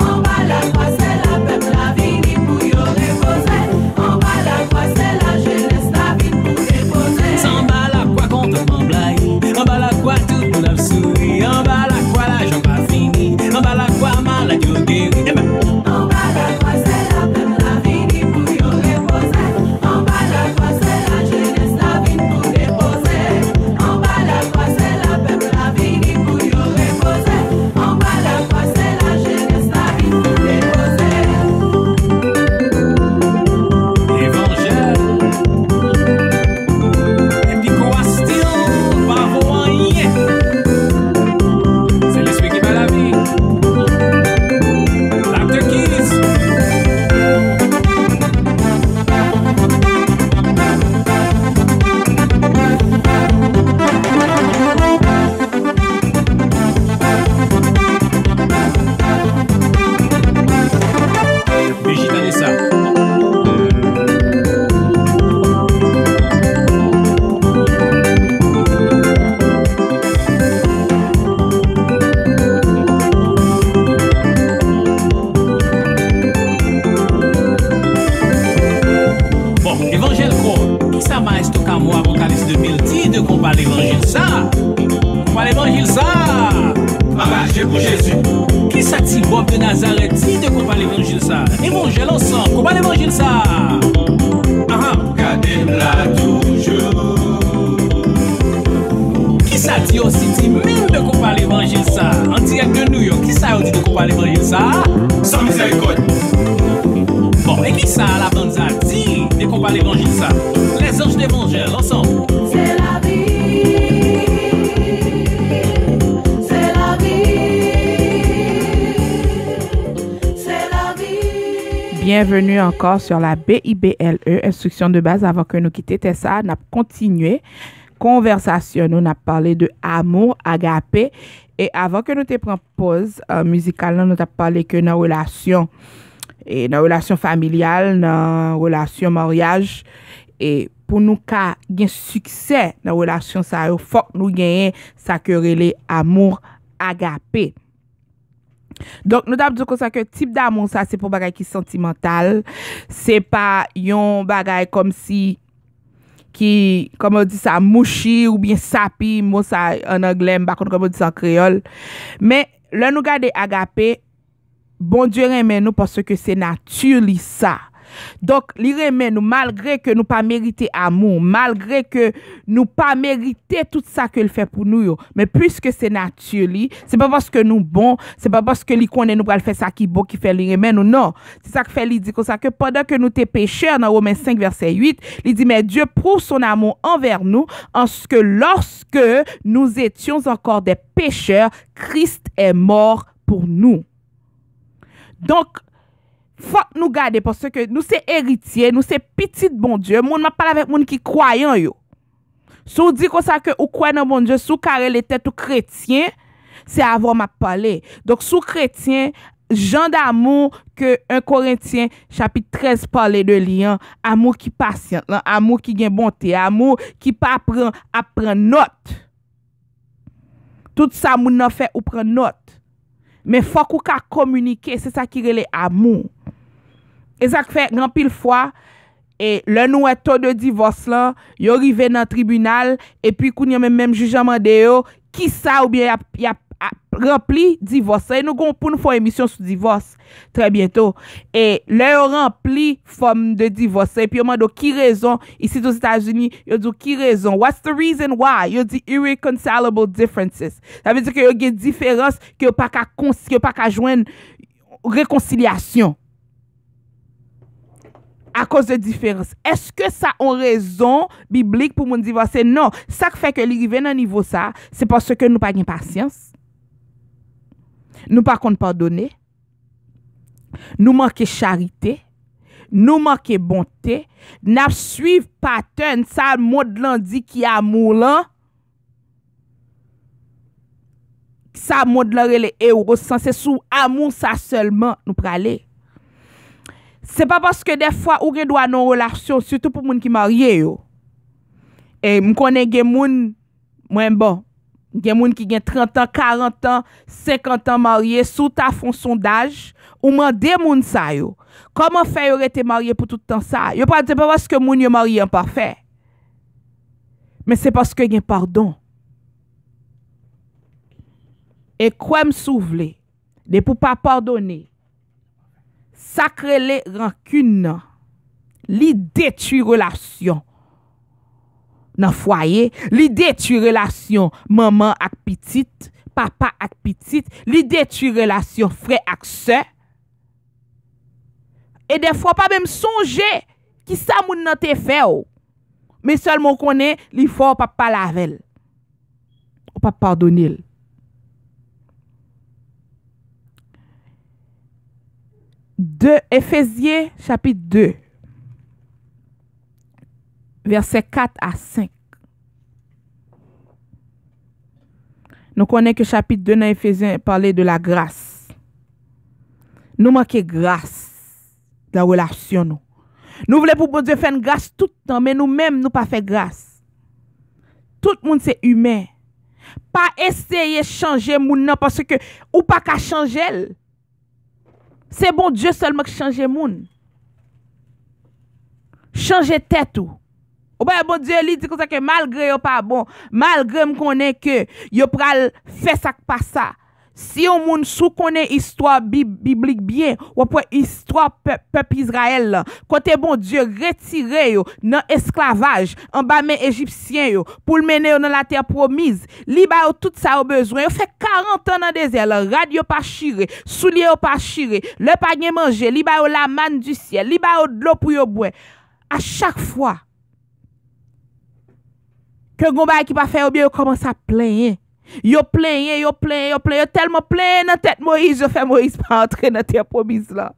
En bas la croix, c'est la même la vie pour y reposer. En bas la croix, c'est la jeunesse, la vie pour déposer. En bas la croix, contentement blague. En bas la croix, tout le monde a souri. En bas la croix, la jambe pas fini. En bas la croix, maladie au guéri. En bas la croix, c'est la même la vie pour y reposer. En bas la croix, c'est la jeunesse, la vie pour déposer. En bas la croix, c'est la même la vie pour y reposer. En bas la croix, c'est la jeunesse, la vie pour déposer. Évangile. Et puis quoi still, pas voir rien. C'est l'esprit qui bat la vie. Dr. Keys. Végétalez ça. Bon, évangile quoi? Qui ça m'a estoqué à moi, Apocalypse 2000, dit de qu'on parle l'évangile ça? On parle l'évangile ça? Engagé pour Jésus. Qui ça dit Bob de Nazareth, dit de qu'on parle l'évangile ça? Évangile ensemble, qu'on parle l'évangile ça? Gardez-la toujours. Qui ça dit aussi, dit même de qu'on parle l'évangile ça? En direct de New York, qui ça dit de qu'on parle l'évangile ça? Sans miséricorde. Bon, et qui ça la bande ça dit de qu'on parle l'évangile ça? Les anges d'évangile ensemble. C'est la vie. C'est la vie. C'est la vie. Bienvenue encore sur la BIBLE, instruction de base. Avant que nous quittions Tessa, nous avons continué conversation. Nous avons parlé de amour, agapé. Et avant que nous te prenions pause musicale, nous avons parlé que dans relation et dans relation familiale, dans relation mariage, et pour nous gagner succès dans relation ça, il faut que nous gagnions ça que relève amour agapé. Donc nous avons dit que ça que type d'amour ça c'est pour bagay qui sentimental, c'est pas yon bagay comme si qui comme on dit ça mouchi ou bien sapi, moi ça en anglais par contre comme on dit ça en créole. Mais là nous garder agapé, bon Dieu remet nous parce que c'est naturel ça. Donc, li remet nous malgré que nous pas mérité amour, malgré que nous pas mérité tout ça que il fait pour nous, mais puisque c'est naturel, c'est pas parce que nous bon, c'est pas parce que li connaît nous pral faire ça qui bon qui fait li remet nous non. C'est ça que fait li dit comme ça que pendant que nous t'es pécheurs dans Romains 5 verset 8, il dit mais Dieu prouve son amour envers nous en ce que lorsque nous étions encore des pécheurs, Christ est mort pour nous. Donc faut nous garder parce que nous c'est héritiers, nous c'est petit bon Dieu. Moun m'a parlé avec moun qui croyant yo. Sou dit comme ça que ou croit dans bon Dieu, sou carré les têtes ou chrétien, C'est avant m'a parlé. Donc sous chrétien, Jean d'amour que 1 Corinthiens chapitre 13 parlait de lien, amour qui patient, amour qui gagne bonté, amour qui pas prend note. Tout ça moun nan fait ou prend note. Mais faut qu'on ka communiquer, c'est ça qui relève amour. Et ça fait grand pile fois et le nou est taux de divorce là, yo rive dans tribunal et puis koun y a même jugement de yo, qui ça ou bien y a rempli divorce. Et nous gon pour nous faire émission sur divorce très bientôt. Et là rempli forme de divorce et puis on demande qui raison ici aux États-Unis, yo dit qui raison. What's the reason why? Yo dit irreconcilable differences. Ça veut dire que yo gen différence que pas ka joindre réconciliation. À cause de différence. Est-ce que ça a une raison biblique pour mon divorcer? Non. Ça qui fait que l'arrivée dans niveau ça, c'est parce que nous pas de patience. Nous pas qu'on pardonner. Nous manquons charité. Nous manquons bonté. Nous suivons pattern ça mode lundi qui amour là. Ça mode là les héros c'est sous amour ça seulement nous praler. C'est pas parce que des fois ou gen doit non relation surtout pour moun qui marié yo. Et m connais gen moun moins bon. Gen moun qui gen 30 ans, 40 ans, 50 ans marié sous ta font sondage ou mande moun sa yo. Comment faire yo rete marié pour tout temps ça? Yo pas parce que moun yo marié en parfait. Mais c'est parce que gen pardon. Et quoi me souvle de pour pas pardonner. Sacré les rancune, li détruit relation dans foyer, li détruit relation maman ak petite, papa ak petite, li détruit relation frère ak sœur. Et des fois pas même songer qui ça moun nan te fait ou. Mais seulement connaît li faut pas lavel. Ou pas pardonner. De Éphésiens chapitre 2 versets 4 à 5. Nous connaissons que chapitre 2 dans Éphésiens parlait de la grâce. Nous manquons grâce dans la relation. Nous voulons pour bon Dieu faire une grâce tout le temps, mais nous-mêmes nous pas faire grâce. Tout le monde c'est humain. Pas essayer de changer moun nan parce que ou pas qu'à changer. C'est bon Dieu seulement qui change moun. Changer tête ou. Ou bien bon Dieu lui dit comme ça que malgré yo pas bon, malgré me connaît que yo pral fait ça pas ça. Si on moun sou connaît histoire biblique bien, ou après histoire peuple Israël, côté bon Dieu retiré yo dans esclavage en bas mais égyptien yo pour le mener dans la terre promise, li ba yo tout ça au besoin. Yo fait 40 ans dans désert, radio pas chiré, soulier pas chiré, le pas gen manger, li ba yo la manne du ciel, li ba yo de l'eau pour yo boire. À chaque fois que gon ba qui pas faire bien, yo commence à plaindre. Yo plaigné, tellement plein dans tête Moïse, yo fait Moïse pas entrer dans terre promise là.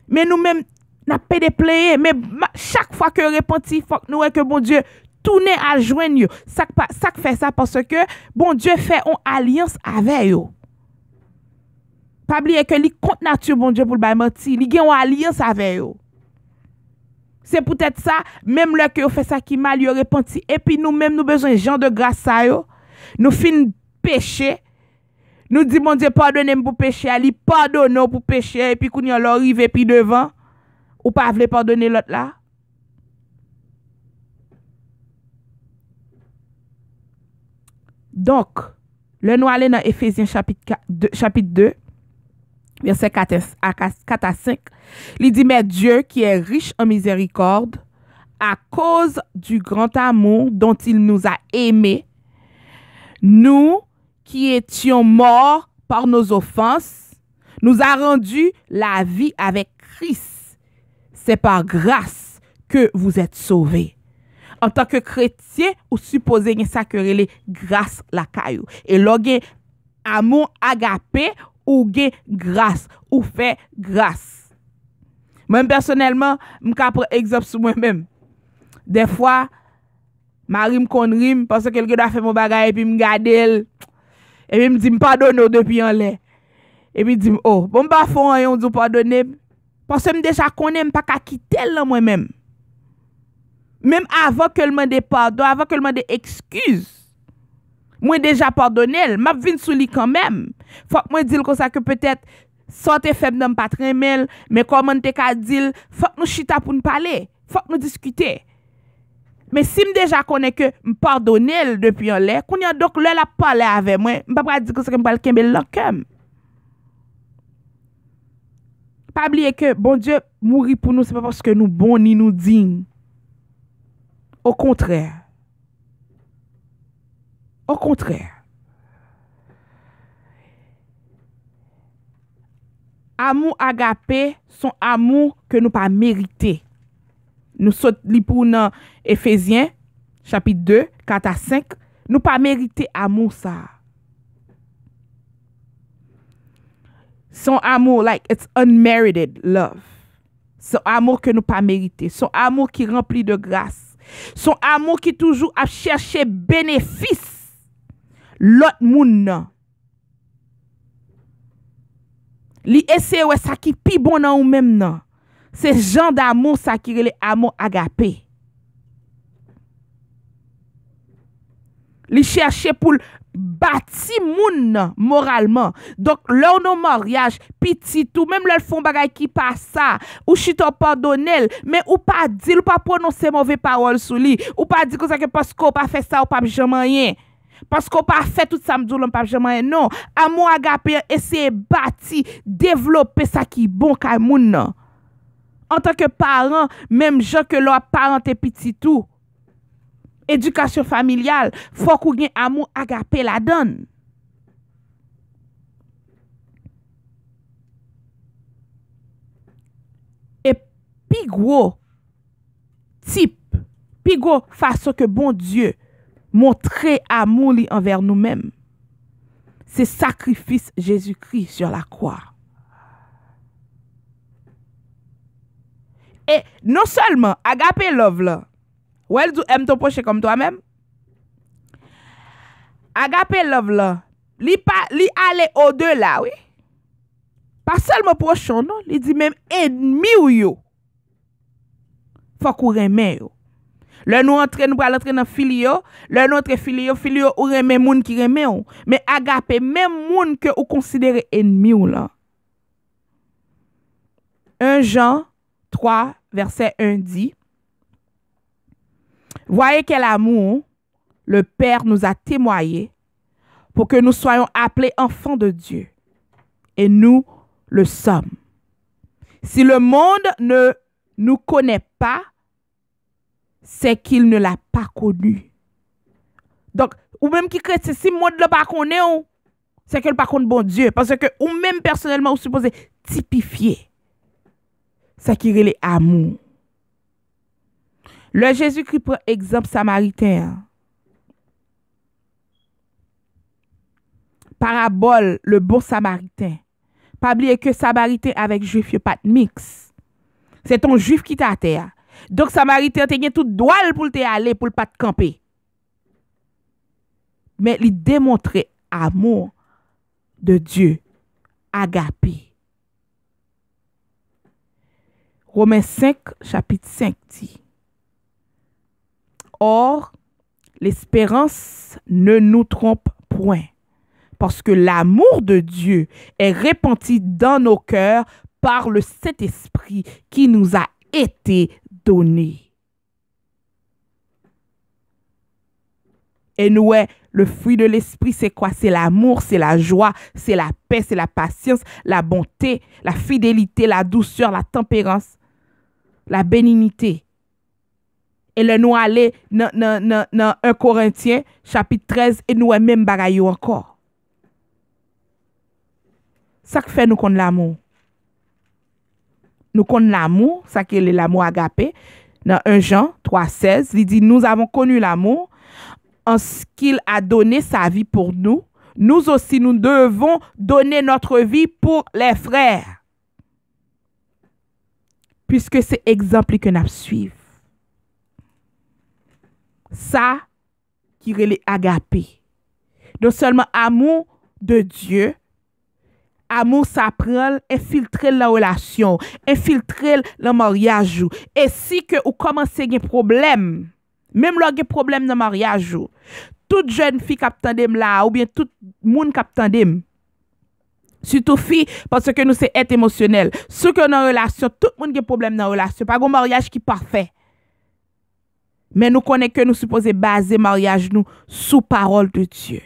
Mais nous-mêmes n'a pas de plaigner, mais chaque fois que repenti, faut que nous que bon Dieu tourner à joindre yo. Ça fait ça parce que bon Dieu fait une alliance avec yo. Pas oublier que li contre nature bon Dieu pour le bay menti, li gen une alliance avec yo. C'est peut-être ça, même là que yo fait ça qui mal, yo repenti et puis nous-mêmes nous besoin gens de grâce ça yo. Nous fin péché. Nous dit mon Dieu pardonnez-moi pour pécher, ali pardonne pour pécher et puis qu'on y a l'arrivé puis devant ou pas vle pardonner l'autre là. Donc, le nous aller dans Éphésiens chapitre 2 verset 4 à 5, il dit mais Dieu qui est riche en miséricorde à cause du grand amour dont il nous a aimés, nous qui étions morts par nos offenses, nous a rendu la vie avec Christ. C'est par grâce que vous êtes sauvés. En tant que chrétien, vous supposez que ça que les grâce la caillou. Et l'orgue amour agapé ou gen grâce ou fait grâce. Moi personnellement, m'ka prendre exemple sur moi-même. Des fois, ma rime kon rime parce que quelqu'un a fait mon bagage et puis me garder Et puis, il me dit, pardonne depuis en l'air. Et puis, il dit, oh, bon, bah, faut on dit pardonner. Parce que je déjà connais, je pas qu'à quitter là moi-même. Même avant que je me demande pardon, avant que je me demande excuse. Moi déjà pardonné, m'a vinn sous lui quand même. Faut que moi dire comme ça que peut-être sorte faible dans pas très mal, mais comment t'es qu'à dire, faut que nous chita pour nous parler, faut que nous discuter. Mais si me déjà connais que me pardonner depuis en l'air, qu'on y a donc là la parler avec moi, me pas dire que ça me parle kembe l'encam. Pas oublier que bon Dieu mourir pour nous c'est pas parce que nous bons ni nous dignes. Au contraire. Au contraire. Amour agapé, son amour que nous pas mérité. Nous saute li pour dans Éphésiens chapitre 2, 4 à 5, nous pas mérité amour ça. Son amour like it's unmerited love. Son amour que nous pas mérité, son amour qui rempli de grâce. Son amour qui toujours a cherché bénéfice l'autre moun. Li essaie ouais ça qui pi bon dans ou même nan. C'est genre d'amour ça qui relè amour agapé. Li chercher pour bâti moun moralement. Donc là nos mariage petit tout même le font bagay qui pas ça ou chito pardonnel mais ou pas dire ou pas prononcer mauvais paroles sur lui ou pas dire que ça que parce qu'on pas fait ça ou pas jamais rien. Parce qu'on pas fait tout ça m'dou pas jamais non amour agapé essayer bâti développer ça qui bon kay moun nan. En tant que parent même gens que leur parent est petit tout éducation familiale faut qu'on ait amour agapé la donne. Et puis gros type puis gros façon que bon Dieu montrer amour li envers nous-mêmes. C'est sacrifice Jésus-Christ sur la croix. Et non seulement agape love là. Ou elle aime ton prochain comme toi-même. Agape love là. Li aller au-delà, oui. Pas seulement prochain non, li dit même ennemi ou yo. Faut qu'on remet yo. Le nous entrer nous aller entrer dans filio, le nous entrer filio ou remet moun qui remet ou. Mais agape même moun que ou considérer ennemi ou là. 1 Jean 3 verset 1 dit: voyez quel amour le Père nous a témoigné pour que nous soyons appelés enfants de Dieu. Et nous le sommes. Si le monde ne nous connaît pas, c'est qu'il ne l'a pas connu. Donc, ou même qui chrétien, si le monde ne l'a pas connu, c'est qu'il ne pas connu bon Dieu. Parce que ou même personnellement, vous supposez typifier ça qui est l'amour. Le Jésus-Christ prend exemple samaritain. Parabole, le bon samaritain. Pas oublier que samaritain avec juif, il n'y a pas de mix. C'est ton juif qui t'a terre. Donc samaritain, tu as tout droit pour te aller, pour pas te camper. Mais il démontrait amour de Dieu, agapé. Romains 5, chapitre 5 dit: or, l'espérance ne nous trompe point, parce que l'amour de Dieu est répandru dans nos cœurs par le Saint-Esprit qui nous a été donné. Et nous, le fruit de l'esprit, c'est quoi? C'est l'amour, c'est la joie, c'est la paix, c'est la patience, la bonté, la fidélité, la douceur, la tempérance, la bénignité. Et le nous aller dans 1 Corinthiens, chapitre 13, et nous même bagaille encore. Ça que fait nous connaître l'amour. Nous connaissons l'amour, ça qui est l'amour agapé. Dans 1 Jean 3, 16, il dit: nous avons connu l'amour en ce qu'il a donné sa vie pour nous. Nous aussi, nous devons donner notre vie pour les frères. Puisque c'est exemple que nous suivons. Ça qui est agapé. Non seulement amour de Dieu, amour ça prend infiltrer la relation, infiltrer le mariage. Et si que vous commencez à avoir des problèmes, même là, des problèmes dans le mariage, toute jeune fille qui attendem là, ou bien tout monde qui attendem, surtout fille, parce que nous c'est être émotionnel. Ce que dans relation, tout le monde a des problèmes dans la relation. Pas un mariage qui est parfait. Mais nous connaissons que nous supposons baser mariage nous sous parole de Dieu.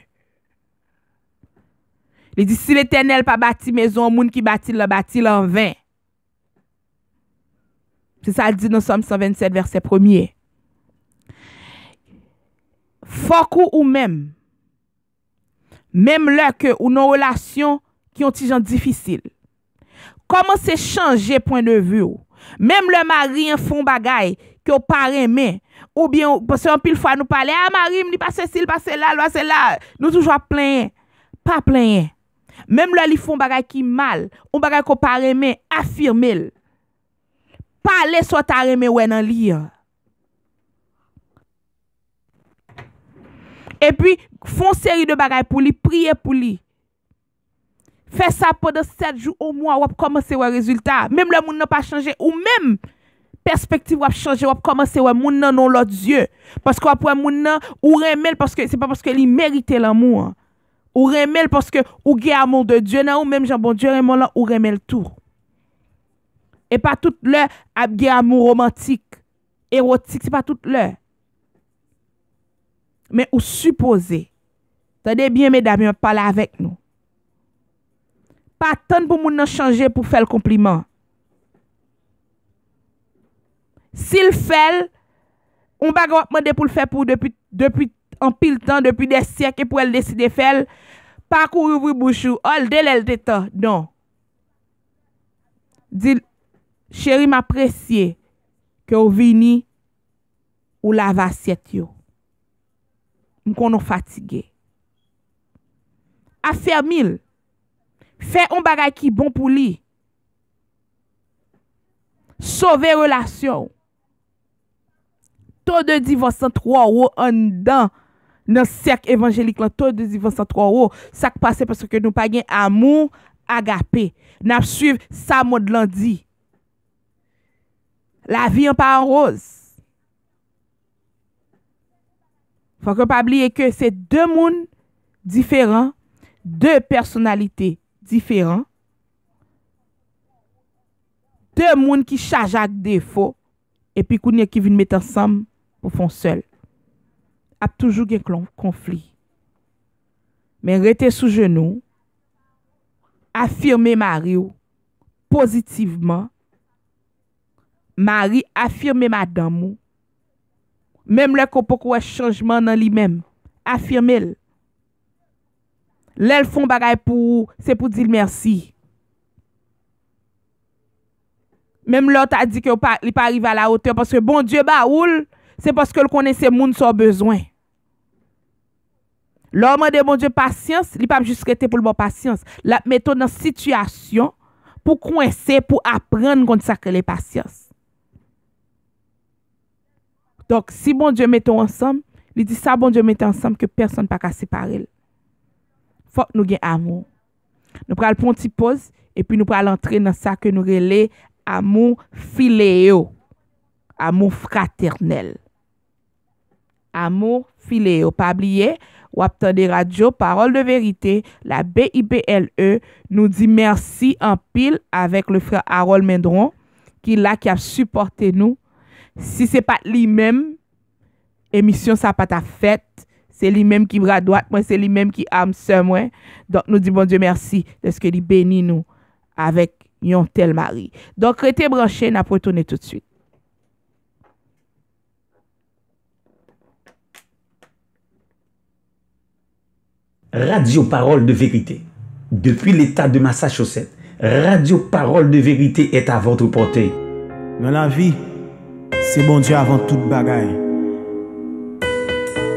Il dit si l'Éternel pas bâti maison, le monde qui bâtit en vain. C'est ça dit dans Somme 127 verset 1er. Faut ou même là que ou nos relations qui ont des gens difficiles. Comment c'est changer point de vue? Même le mari en font bagaille que pas aimer ou bien parce qu'en pile fois nous parler mari me dit pas ceci, pas là, nous toujours pas plein. Même là ils font bagaille qui mal, on bagaille qu'on pas aimer, affirmer. Parler soit ta aimer ouais dans lire. Et puis, font série de bagages pour lui, prier pour lui. Fait ça pendant 7 jours au mois, ou commencer à résultat. Même le monde n'a pas changé, ou même perspective ou changer, ou commencer à moun nan non l'autre Dieu. Parce qu'après moun nan, ou remel parce que c'est pas parce que il mérite l'amour. Ou remel parce que ou gen amour de Dieu nan ou même Jean bon Dieu remel là ou remel tout. Et pas tout l'heure a gen amour romantique, érotique, c'est pas tout l'heure. Mais ou supposé. Tendez bien, mesdames, parlez avec nous. Pas tant pour moun nan changer pour faire le compliment. S'il fait, on va demander pour le faire pour depuis en pile temps, depuis des siècles, pour elle décider de faire, pas courir ouvrir bouche ou délai le temps. Non. Dit, chérie, m'apprécier que vous vini ou lave assiette yo. M'konon fatigué. Affermil. Fait un bagay qui bon pour lui. Sauver relation. Taux de divorce en 3 euros en dedans dans le cercle évangélique. Taux de divorce en 3 euros. Ça qui passe parce que nous pas gen amour agapé. N'a suivre ça mode lundi. La vie en pas en rose. Faut que pas oublier que c'est deux mondes différents, deux personnalités différentes, deux mondes qui chargent avec défaut et puis qu'on qui viennent mettre ensemble pour faire seul. A toujours un conflit. Mais rester sous genou, affirmer Marie positivement, Marie affirmer madame. Même le qu'on peut changement dans lui-même, affirmer. L'elle font bagay pour c'est pour dire merci. Même l'autre a dit que il pas arrivé à la hauteur parce que bon Dieu baoul, c'est parce que le connaissait moun son besoin. L'homme de bon Dieu patience, il pas juste rester pour le bon patience. La mettre dans situation pour coincer pour apprendre contre ça que les patience. Donc, si bon Dieu mettons ensemble, il dit ça, bon Dieu mettons ensemble que personne ne peut pas séparer. Faut que nous ayons amour. Nous prenons une petite pause et puis nous prenons entrer dans ça que nous relais amour philéo. Amour fraternel. Amour philéo. Pas oublier, ou attendez radio, parole de vérité, la BIBLE nous dit merci en pile avec le frère Harold Mendron qui a supporté nous. Si ce n'est pas lui-même, émission ça pas ta fête, c'est lui-même qui bras droite, moi c'est lui-même qui âme sœur moi. Donc nous disons bon Dieu merci de ce que il bénit nous avec un tel mari. Donc restez branchés, n'a pas retourner tout de suite. Radio Parole de Vérité. Depuis l'État de Massachusetts, Radio Parole de Vérité est à votre portée. Dans la vie, c'est bon Dieu avant toute bagaille.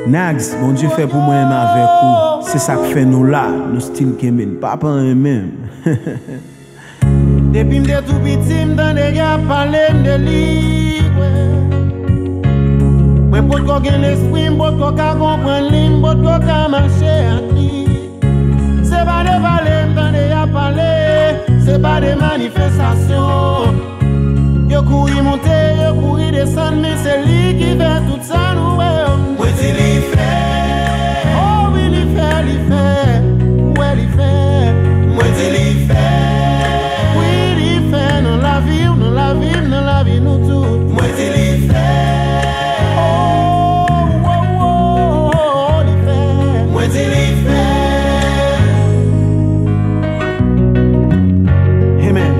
Nags, bon Dieu fait pour moi aimer avec vous. C'est ça que fait nous là, nous style Kemen, papa même. Depuis m'de tout petit, m'dan des gars parler de libre. Mais pour qu'on ait l'esprit, pour qu'on comprenne l'hymne, pour qu'on marcher à lui. C'est C'est pas de parler, m'tendez à parler. C'est pas des manifestations. Yo couri monter, yo couri descendre, mais c'est lui qui fait tout ça, nous. Moi dis li fait. Oh oui, li fait, li fait. Ouais, li fait. Moi dis li fait. Oui, li fait. Dans la vie, dans la vie, dans la vie, nous tous. Moi dis li fait. Oh, oh, oh, oh, li fait. Moi dis li fait. Amen.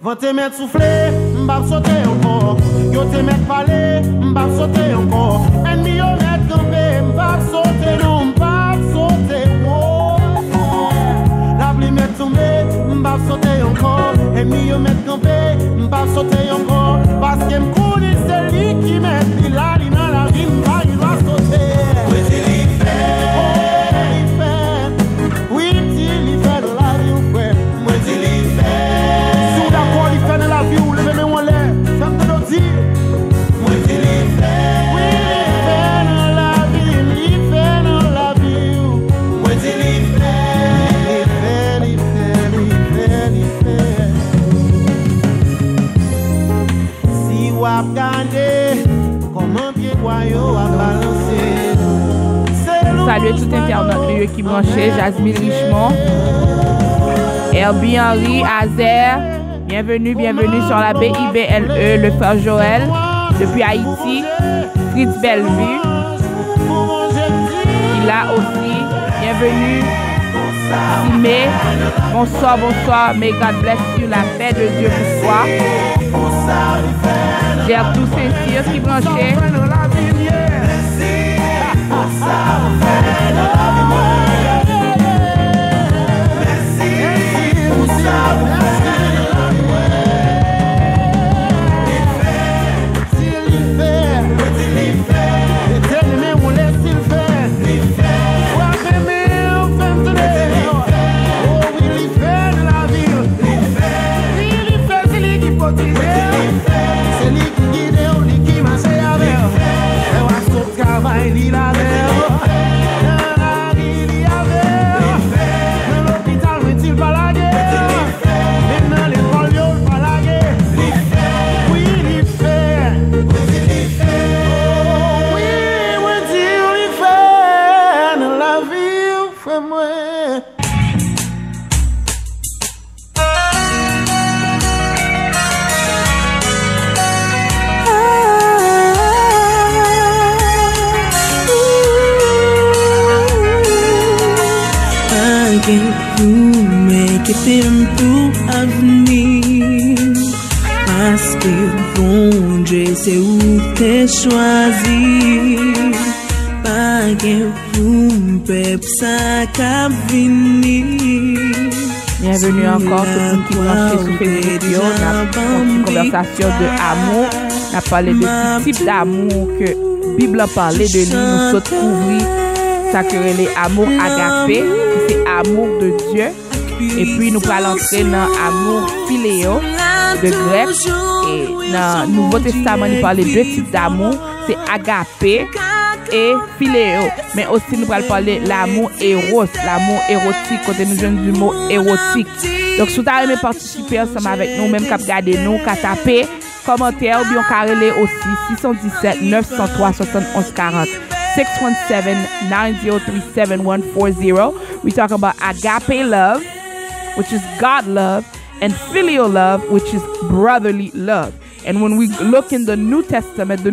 Vent te mettre souffler, m'bap sauter encore. Yo te mettre parler, m'bap sauter encore. Ennemi yo mettre camper, m'bap sauter non, m'bap sauter. Oh, la pluie mettre tomber, m'bap sauter encore. Ennemi yo mettre camper, m'bap sauter encore. Parce que m'connais c'est lui qui met là, li dans la vie, m'bap il va sauter. Moi dis li fait. Oh, li fait. Oui, li fait dans la vie, frère. Moi dis li fait. Si vous d'accord, il fait dans la vie, ou levez-moi en l'air. Femme de l'autre dit. Moi dis li fait. Oui, il fait dans la vie, il fait dans la vie. Moi dis li fait. Il fait, il fait, il fait, il fait. Si vous regardez, comment pied boyau a balancé. Salut tout internaute lieu qui branché, Jasmine Richemont, Herbie Henry, Azer, bienvenue sur la BIBLE, le frère Joël, depuis Haïti, Fritz Bellevue, il a aussi, bienvenue, Simé, bonsoir, may God bless you, la paix de Dieu pour toi. J'ai tous Saint-Cyr qui branché. C'est lui qui guide, lui qui m'a fait avec. Et on a tout travail, il a Make it tempo avenir. Parce que bon Dieu c'est où t'es choisi. Pas que vous peuple ça qu'a venir. Bienvenue encore tout le monde qui branche sur Facebook. On a une conversation de amour. On a parlé de ce type d'amour que la Bible a parlé de nous. Nous sommes couvrir ça que les amour agapé, c'est amour de Dieu. Et puis nous allons entrer dans l'amour philéo de grec. Et dans le Nouveau Testament, il parle de deux types d'amour. C'est agapé et philéo. Mais aussi nous allons parler de l'amour éros, l'amour érotique, quand nous jouons du mot érotique. Donc si vous avez participer ensemble avec nous, même qu'à regarder nous, qu'à taper, commentaire ou bien carrelé aussi 617 903 71 40. 617-903-7140. We talk about agape love, which is God love, and filial love, which is brotherly love. And when we look in the New Testament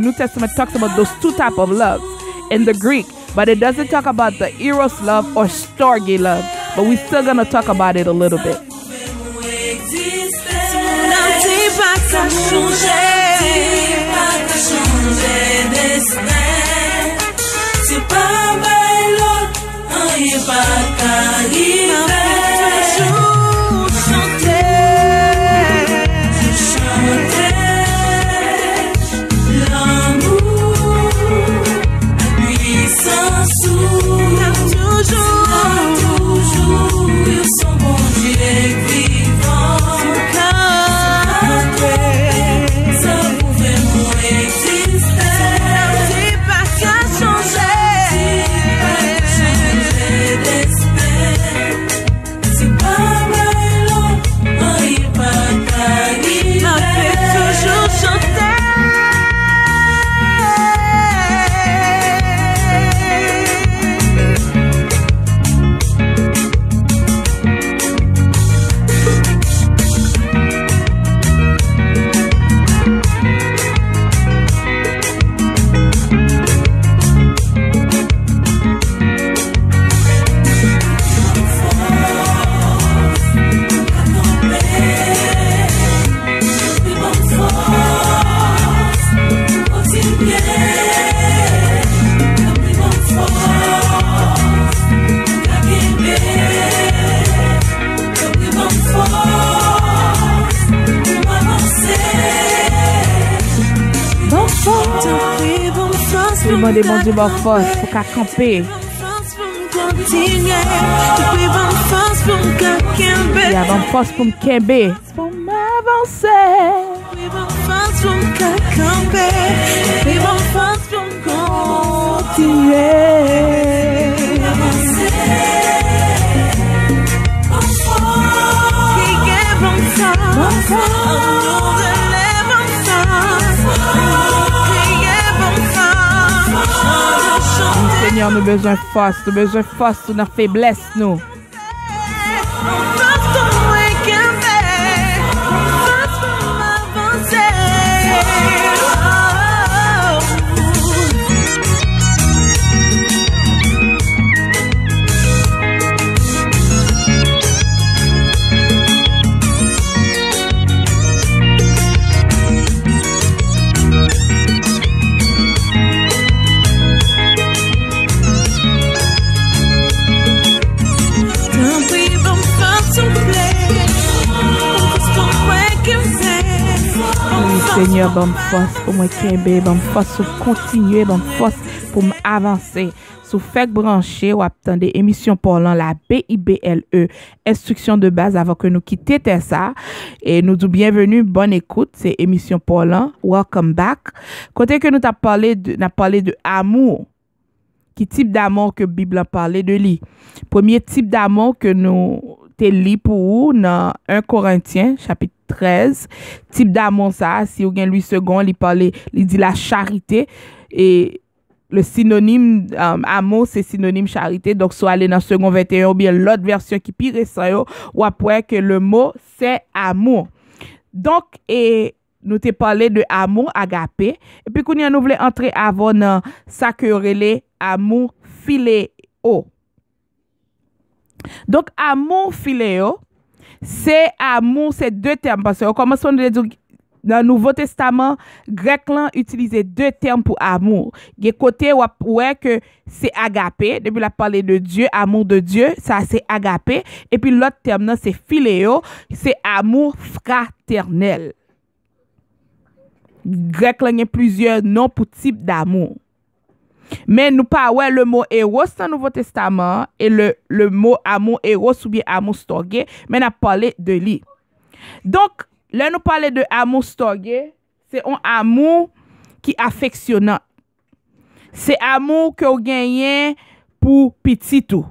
talks about those two types of loves in the Greek, but it doesn't talk about the eros love or storge love. But we're still going to talk about it a little bit. C'est pas mal, on y va toujours chanter l'amour, la puissance, toujours, ils sont bons Dieu vivant. Ça pouvait moins exister. C'est pas qu'à changer. demander bon Dieu, bonne force pour qu'à camper. Il y a bonne force pour me camper. Pour m'avancer. Seigneur, nous avons besoin de force, nous avons faiblesse, nous. Seigneur, bonne force pour moi kembe, bonne force pour continuer, bonne force pour m'avancer. Sous fait branché ou attendez émission parlant la BIBLE, instruction de base avant que nous quittions ça et nous disons bienvenue, bonne écoute, c'est émission parlant, welcome back. Côté que nous t'a parlé de amour. Qui type d'amour que Bible a parlé de lui? Premier type d'amour que nous te lit pour vous dans 1 Corinthiens chapitre 13. Type d'amour ça, si vous avez lui second, il dit la charité et le synonyme amour c'est synonyme charité. Donc soit aller dans second 21 ou bien l'autre version qui pire ça ou après que le mot c'est amour. Donc et nous te parlé de amour agapé et puis qu'on nous voulait entrer avant dans ça que relé amour philéo. Donc amour philéo c'est amour, c'est deux termes parce que au commencement de dire dans le Nouveau Testament grec là utilisait deux termes pour amour. Il y a côté ouais que c'est agapé, depuis la parler de Dieu, amour de Dieu, ça c'est agapé et puis l'autre terme là c'est philéo, c'est amour fraternel. Grec là il y a plusieurs noms pour type d'amour. Mais nous pas ouais le mot éros dans le Nouveau Testament et le mot amour éros ou bien amour storge, mais on a parlé de lui. Donc, là nous parler de amour storge, c'est un amour qui affectionnant. C'est amour que vous gagnez pour petit tout.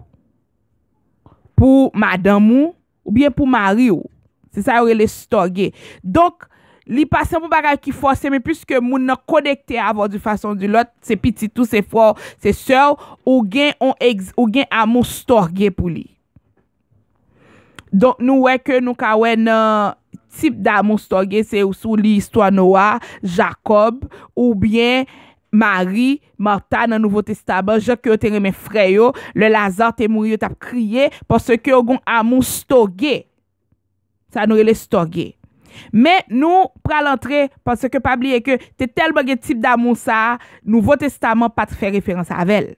Pour madame ou bien pour mari ou. C'est ça le storge. Donc li passe pour bagay qui force mais puisque moun nan connecté avoir de façon de l'autre c'est petit tout c'est fort c'est sœur ou gen amour storge pour lui. Donc nous ouais que nous ka ouais nan type d'amour storge c'est sous l'histoire Noah, Jacob ou bien Marie, Martha dans le Nouveau Testament, Jacques qui te remen frère yo, le Lazare te mouri t'a crié parce que yon amour storge. Ça nous relè storge. Mais nous pral entrer parce que pas oublier que t'es tellement de type d'amour ça Nouveau Testament pas te faire référence à elle.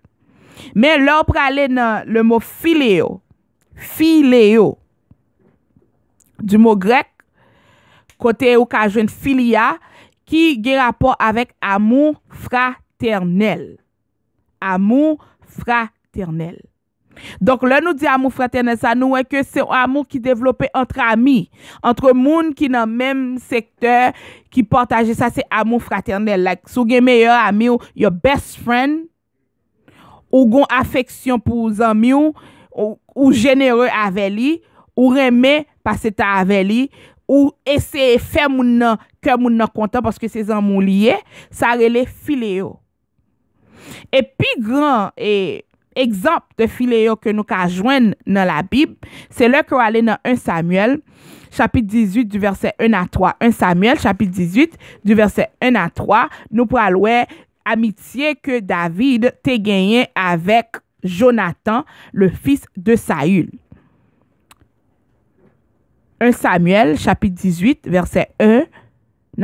Mais là pour aller dans le mot philéo du mot grec côté ou ka joine philia qui a rapport avec amour fraternel. Amour fraternel. Donc là nous dit amour fraternel ça nous est que c'est un amour qui développé entre amis, entre monde qui dans même secteur qui partage ça c'est amour fraternel. Like sou gen meilleur ami ou your best friend ou gon affection pour ami ou généreux avec lui ou remet passer ta avec lui ou essayer faire moun que moun nan content parce que c'est amour lié, ça relè philéo. Et puis grand et exemple de philéo que nous ka joindre dans la Bible, c'est là qu'on aller dans 1 Samuel chapitre 18 du verset 1 à 3. 1 Samuel chapitre 18 du verset 1 à 3, nous pour aller amitié que David te gagné avec Jonathan, le fils de Saül. 1 Samuel chapitre 18 verset 1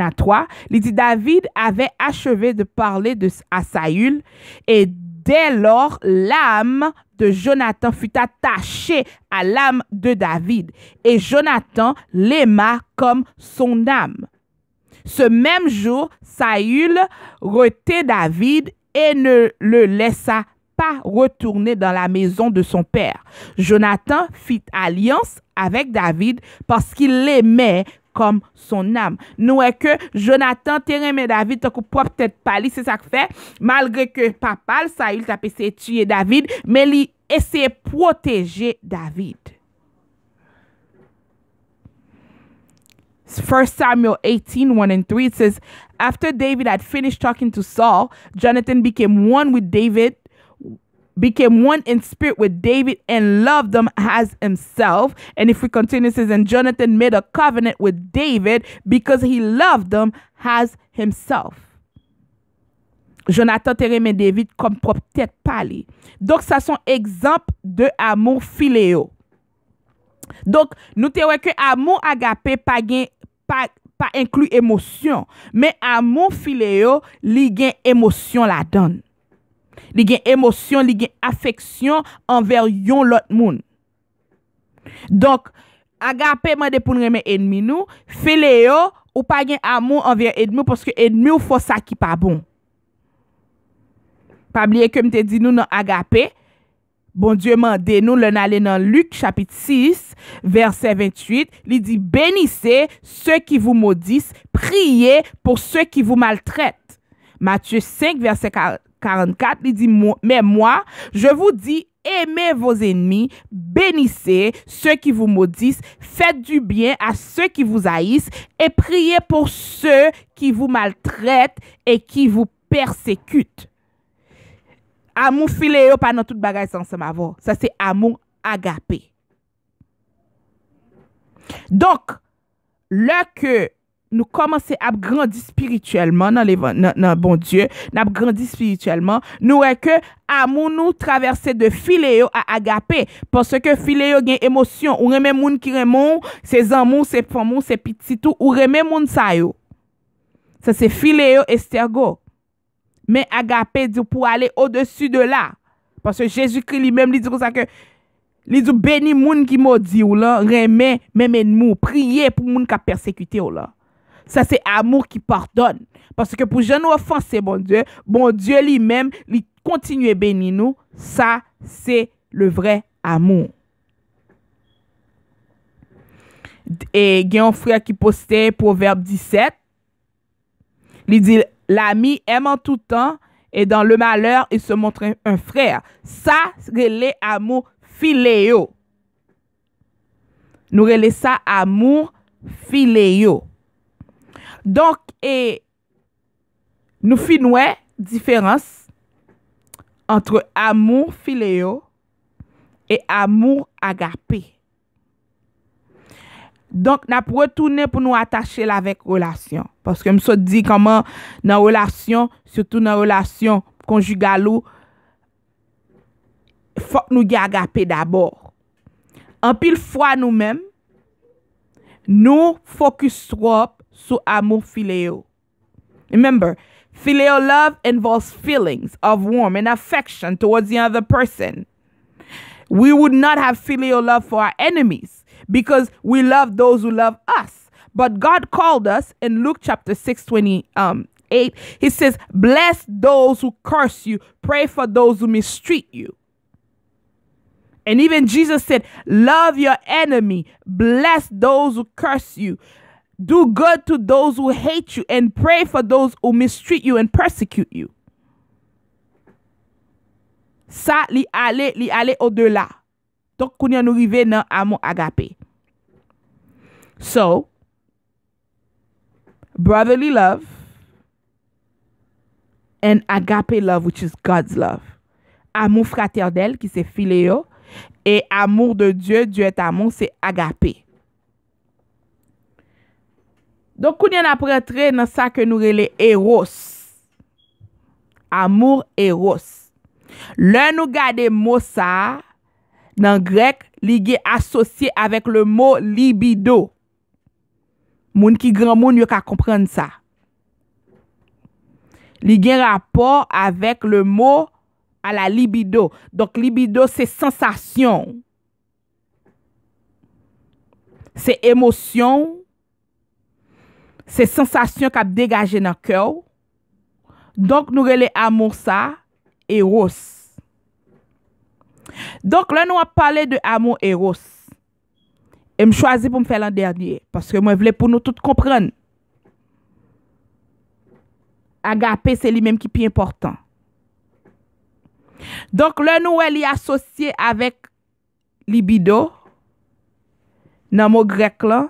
à 3, il dit David avait achevé de parler à Saül et dès lors, l'âme de Jonathan fut attachée à l'âme de David et Jonathan l'aima comme son âme. Ce même jour, Saül retint David et ne le laissa pas retourner dans la maison de son père. Jonathan fit alliance avec David parce qu'il l'aimait comme son âme. Nous est que Jonathan t'aimait David tant que peut-être pas lui, c'est ça que fait, malgré que papa Saül t'a essayé de tuer David, mais il essayait de protéger David. 1 Samuel 18, 1 and 3, it says, after David had finished talking to Saul, Jonathan became one in spirit with David and loved him as himself. And if we continue, it says, and Jonathan made a covenant with David because he loved him as himself. Jonathan te remet David comme propre tête pali. Donc, ça sont exemples de amour philéo. Donc, nous te que amour agapé pas inclut émotion, mais amour philéo li gen émotion la donne. Li gen émotion, li gen affection envers yon l'autre moun. Donc, agapé mande pour nous remet ennemi nous, philéo ou pas gen amour envers ennemi parce que ennemi ou faut ça qui pas bon. Pas oublier que me te dit nous dans agapé. Bon Dieu mande nous le aller dans Luc chapitre 6 verset 28, il dit bénissez ceux qui vous maudissent, priez pour ceux qui vous maltraitent. Matthieu 5 verset 44, il dit mais moi je vous dis aimez vos ennemis, bénissez ceux qui vous maudissent, faites du bien à ceux qui vous haïssent et priez pour ceux qui vous maltraitent et qui vous persécutent. Amour philéo pas dans toute bagaille ensemble avant. Ça c'est amour agapé. Donc, là que nous commençons à grandir spirituellement dans bon Dieu, nous grandir spirituellement, nous est que amour nous traverser de philéo à agapé parce que philéo gagne émotion, ou remet moun qui remon, ses amours, ses femmes, ses petits tout, ou remet moun sa yo. Ça c'est philéo estergo. Mais agapé dit pour aller au-dessus de là. Parce que Jésus-Christ lui-même dit comme ça que il dit béni moun qui maudit ou là, remet même ennemi, prier pour moun qui a persécuté ou là. Ça c'est amour qui pardonne. Parce que pour jamais offenser bon Dieu lui-même, il continue à bénir nous. Ça c'est le vrai amour. Et il y a un frère qui postait Proverbe 17. Il dit l'ami aime en tout temps et dans le malheur, il se montre un frère. Ça, c'est amour philéo. Nous relais ça amour philéo. Donc, nous finissons différence entre amour philéo et amour agapé. Donc, nous avons retourné pour nous attacher avec relation. Parce que je me dit comment, dans relation, surtout dans relation conjugale, il faut que nous ayons agapé d'abord. En pile fois nous-mêmes, nous focus trop sur amour philéo. Remember, filial love involves feelings of warmth and affection towards the other person. We would not have filial love for our enemies because we love those who love us. But God called us in Luke chapter 6:28. He says, bless those who curse you, pray for those who mistreat you. And even Jesus said, love your enemy, bless those who curse you, do good to those who hate you, and pray for those who mistreat you and persecute you. Ça, li aller au-delà. Donc, qu'on y a nous arrivé dans amour agapé. So, brotherly love and agape love, which is God's love. Amour fraternel, qui c'est philéo, et amour de Dieu, Dieu est amour, c'est agapé. Donc, on y a rentré dans ça que nous relève eros. Amour eros. Là, nous gardons mot ça, dans grec, li associé avec le mot libido. Moun qui grand moun yo ka comprendre ça. Li gen rapport avec le mot à la libido. Donc libido c'est sensation. C'est émotion. C'est sensation qu'a dégagé dans cœur. Donc, nous relè amour ça, Eros. Donc, là, nous avons parlé de amour Eros. Et je choisis pour me faire l'an dernier. Parce que moi, je voulais pour nous tous comprendre. Agapé, c'est lui-même qui est plus important. Donc, le nous est associé avec libido. Dans le mot grec, là,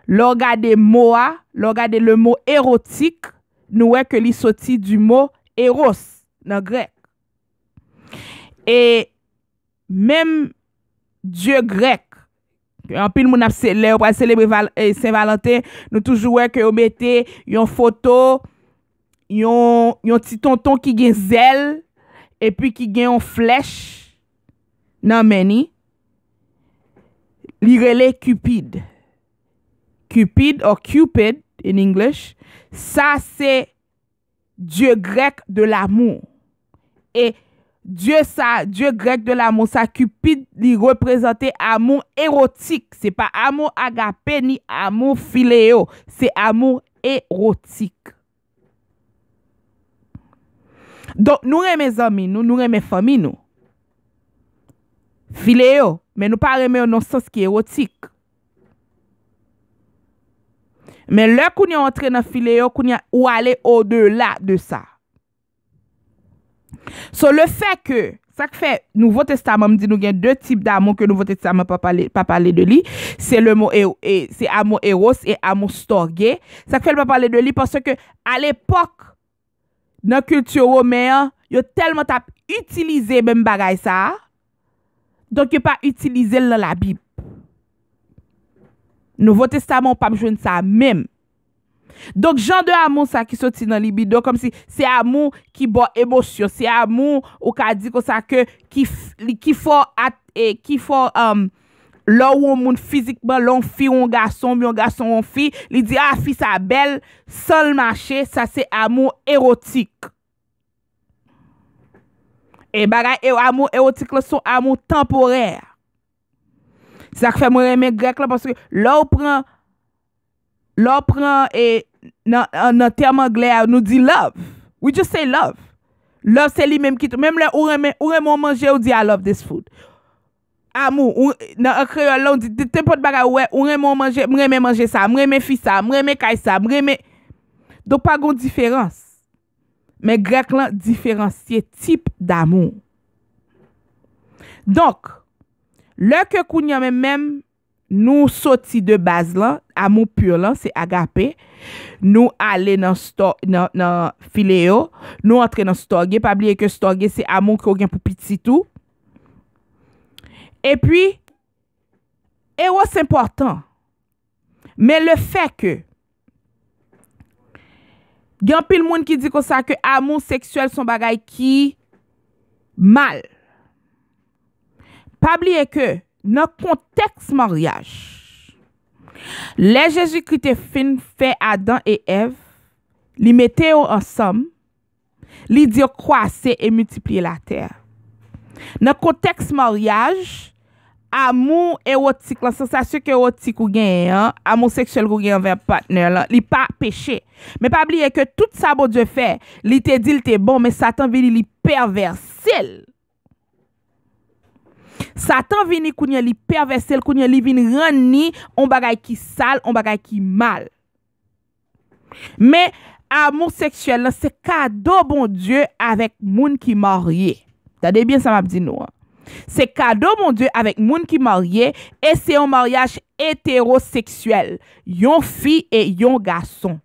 regardez moa, regardez le mot érotique, nous est que li sorti du mot eros dans le grec. Et même Dieu grec, en pile moun ap célébrer Saint-Valentin, nous toujours que on mette une photo, yon petit tonton qui gen zèle et puis qui gen une flèche nan meni. Li rele Cupid. Cupid or Cupid in English, ça c'est Dieu grec de l'amour. Et Dieu grec de l'amour, ça Cupid li représente amour érotique, c'est pas amour agapé ni amour philéo, c'est amour érotique. Donc nous mes amis, nous mes familles nous. Philéo, mais nous pas aimer dans sens qui est érotique. Mais là qu'on y entré dans philéo, qu'on y ou aller au-delà de ça. So le fait que ça fait Nouveau Testament me dit nous gagne deux types d'amour que Nouveau Testament pas parler de lui, c'est le mot c'est amour eros et amour storge. Ça fait pas parler de lui parce que à l'époque dans la culture romaine, yo tellement t'a utilisé même bagay ça. Donc yo pas utilisé dans la Bible. Nouveau Testament pas joindre ça même. Donc genre de amour ça qui sorti dans libido comme si c'est amour qui bon émotion, c'est amour ou ka dit comme ça que qui faut là où moun physiquement l'on fille ou un garçon ou une fille, il dit ah fille ça belle, sans marcher, ça c'est amour érotique. Et bagay amour érotique là son amour temporaire. Ça fait moi aimer grec là parce que là on prend et dans terme anglais nous dit love. We just say love. Love c'est lui même qui même là ou aime manger ou dit I love this food. Amour dans créole là on dit n'importe bagay ouais ou aime manger, m'aime manger ça, m'aime fi ça, m'aime kay ça, m'aime donc pas gon différence. Mais grec là différencier type d'amour. Donc le que kounya même nous sorti de base là, amour pur là, c'est agapé. Nous aller dans philéo, nous entrer dans storge, pas oublier que storge c'est amour qu'on gagne pour petit tout. Et puis eros c'est important. Mais le fait que y a pile monde qui dit comme ça que amour sexuel son bagay qui mal. Pas oublier que dans le contexte mariage, les Jésus-Christ fin fait Adam et Ève, li mettait ensemble, li dire croisser et multiplier la terre. Dans le contexte mariage, amour érotique, la sensation érotique ou gagne, amour sexuel ou gagne envers partenaire là, li pas péché. Mais pas oublier que tout ça bon Dieu fait, li te dit il te bon mais Satan vini li perverser. Satan vini kounya li perverser, kounya li vini rendre on bagay qui sale, on bagay qui mal. Mais amour sexuel c'est cadeau bon Dieu avec moun qui marié. T'as bien ça m'a dit nous. C'est cadeau mon Dieu avec moun qui marié et c'est un mariage hétérosexuel, yon fille et yon garçon.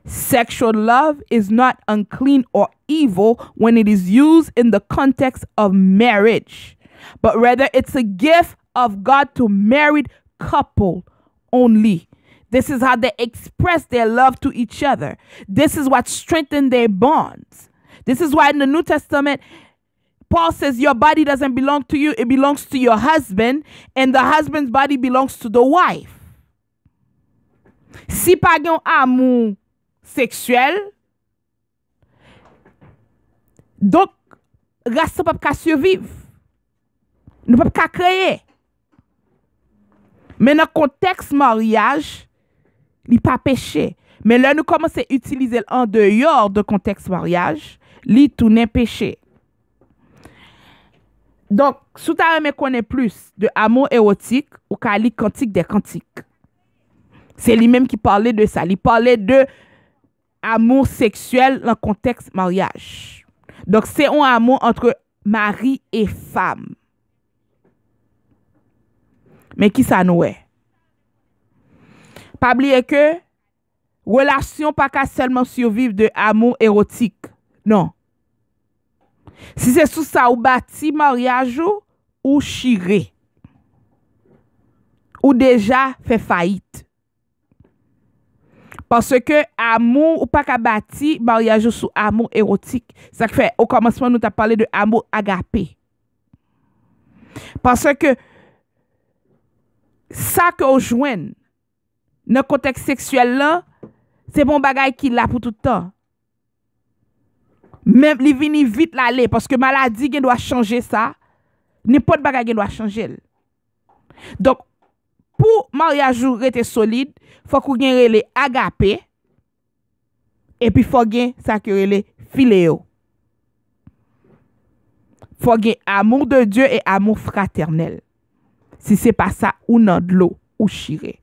Sexual love is not unclean or evil when it is used in the context of marriage, but rather it's a gift of God to married couple only. This is how they express their love to each other. This is what strengthens their bonds. This is why in the New Testament, Paul says your body doesn't belong to you, it belongs to your husband, and the husband's body belongs to the wife. Si pas yon amour sexuel, donc race pas ka survivre. Nous pas créer. Mais dans le contexte mariage, il pas péché. Mais là, nous commençons à utiliser en dehors de contexte mariage, li tourne péché. Donc, si tu as connaît plus de amour érotique, ou qu'à li cantique des cantiques. C'est lui-même qui parlait de ça. Il parlait de amour sexuel dans le contexte mariage. Donc, c'est un amour entre mari et femme. Mais qui ça nous est? Pas oublier que relation pas qu'à seulement survivre de amour érotique. Non. Si c'est sous ça ou bâti mariage ou chiré. Ou déjà fait faillite. Parce que amour ou pas qu'à bâti mariage sous amour érotique. Ça fait au commencement nous t'a parlé de amour agapé. Parce que ça que on joigne dans le contexte sexuel là, c'est bon bagay qui là pour tout le temps. Même li vini vite l'aller parce que maladie doit changer ça. N'importe bagay doit changer. Donc pour mariage rester solide, faut qu'on gagne les agapé et puis faut gagne ça que les philéo. Faut gagne amour de Dieu et amour fraternel. Si c'est pas ça ou nan de l'eau ou chiré.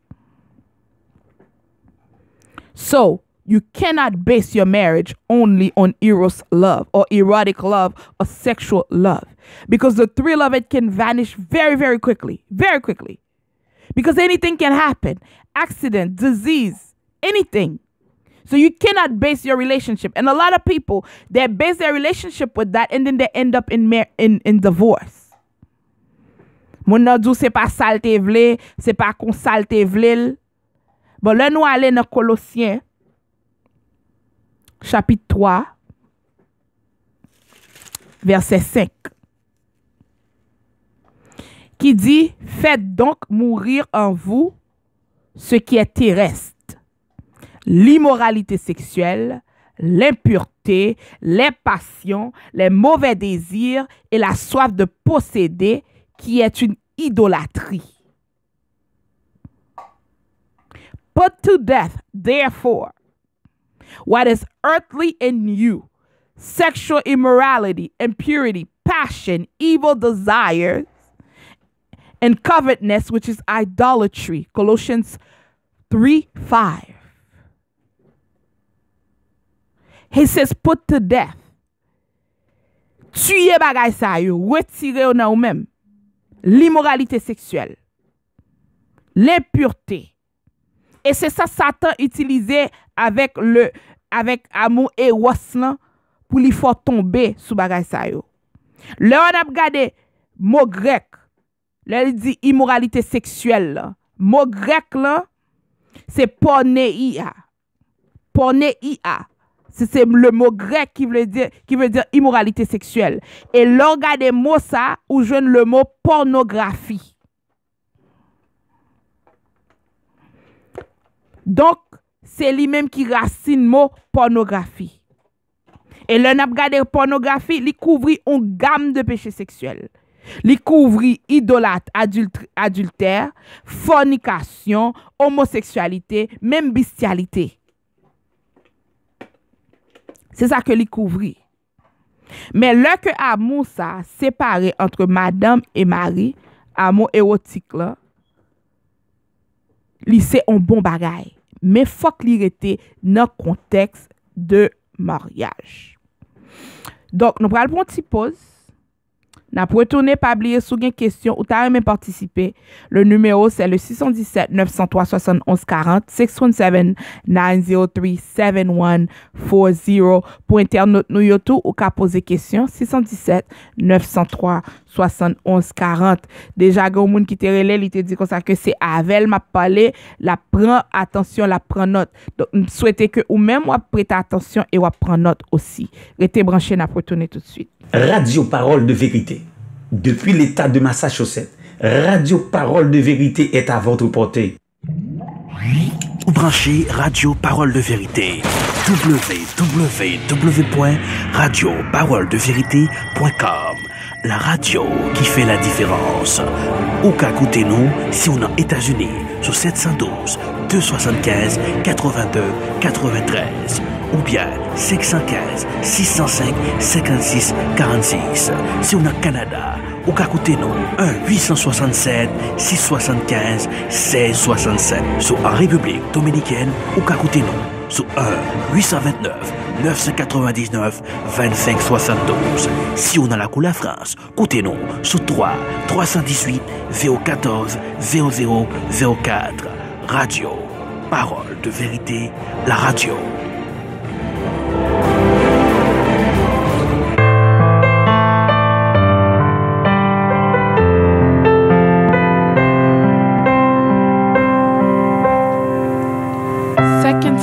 So, you cannot base your marriage only on eros love or erotic love or sexual love because the thrill of it can vanish very, very quickly. Very quickly. Because anything can happen. Accident, disease, anything. So you cannot base your relationship. And a lot of people, they base their relationship with that and then they end up in divorce. Mon nan dou c'est pas salte vle, c'est pas kon salte vle. Bon, là nous aller dans Colossiens chapitre 3 verset 5 qui dit faites donc mourir en vous ce qui est terrestre, l'immoralité sexuelle, l'impureté, les passions, les mauvais désirs et la soif de posséder qui est une idolâtrie. Put to death, therefore, what is earthly in you, sexual immorality, impurity, passion, evil desires, and covetousness, which is idolatry. Colossians 3:5. He says, put to death. Tuez bagay sa yo, retirez ou nan ou même. L'immoralité sexuelle, l'impureté. Et c'est ça Satan utilisait avec amour et waslan pour lui faire tomber sous bagay sa yo. Là on a regardé mot grec. Là il dit immoralité sexuelle. Mot grec là c'est porneia. Porneia. C'est le mot grec qui veut dire immoralité sexuelle. Et l'on regarde mot ça ou joine le mot pornographie. Donc, c'est lui-même qui racine mot pornographie. Et l'on a regardé pornographie, il couvre une gamme de péchés sexuels. Il couvre idolâtre, adultère, fornication, homosexualité, même bestialité. C'est ça que li couvri. Mais là que amour ça séparé entre madame et mari, amour érotique là, li c'est un bon bagay. Mais faut que li rete dans contexte de mariage. Donc nous prenons une petite pause. N'a pas retourner pas oublier sous une question ou t'as même participé. Le numéro c'est le 617 903 71 40 617 903 7140 pour internet nous youtube ou qu'à poser question 617 903 71 40. Déjà gon moun qui te relè, il te dit comme ça que c'est avec m'a parlé, la prend attention, la prend note. Donc souhaiter que ou même ou prêter attention et ou prendre note aussi. Restez branché, n'a retourner tout de suite. Radio Parole de Vérité. Depuis l'État de Massachusetts, Radio Parole de Vérité est à votre portée. Ou branchez Radio Parole de Vérité. www.radioparoledevérité.com. La radio qui fait la différence. Ou qu'à écouter nous si on est aux États-Unis sur 712 275 82 93 ou bien 515 605 56 46. Si on est au Canada, ou qu'à côté nous 1-867 675 1667. Sur en République Dominicaine, ou qu'à côté nous sur 1-829 999 25 72. Si on a la couleur France, côté nous sur 3-318 014 0004. Radio, parole de vérité, la radio.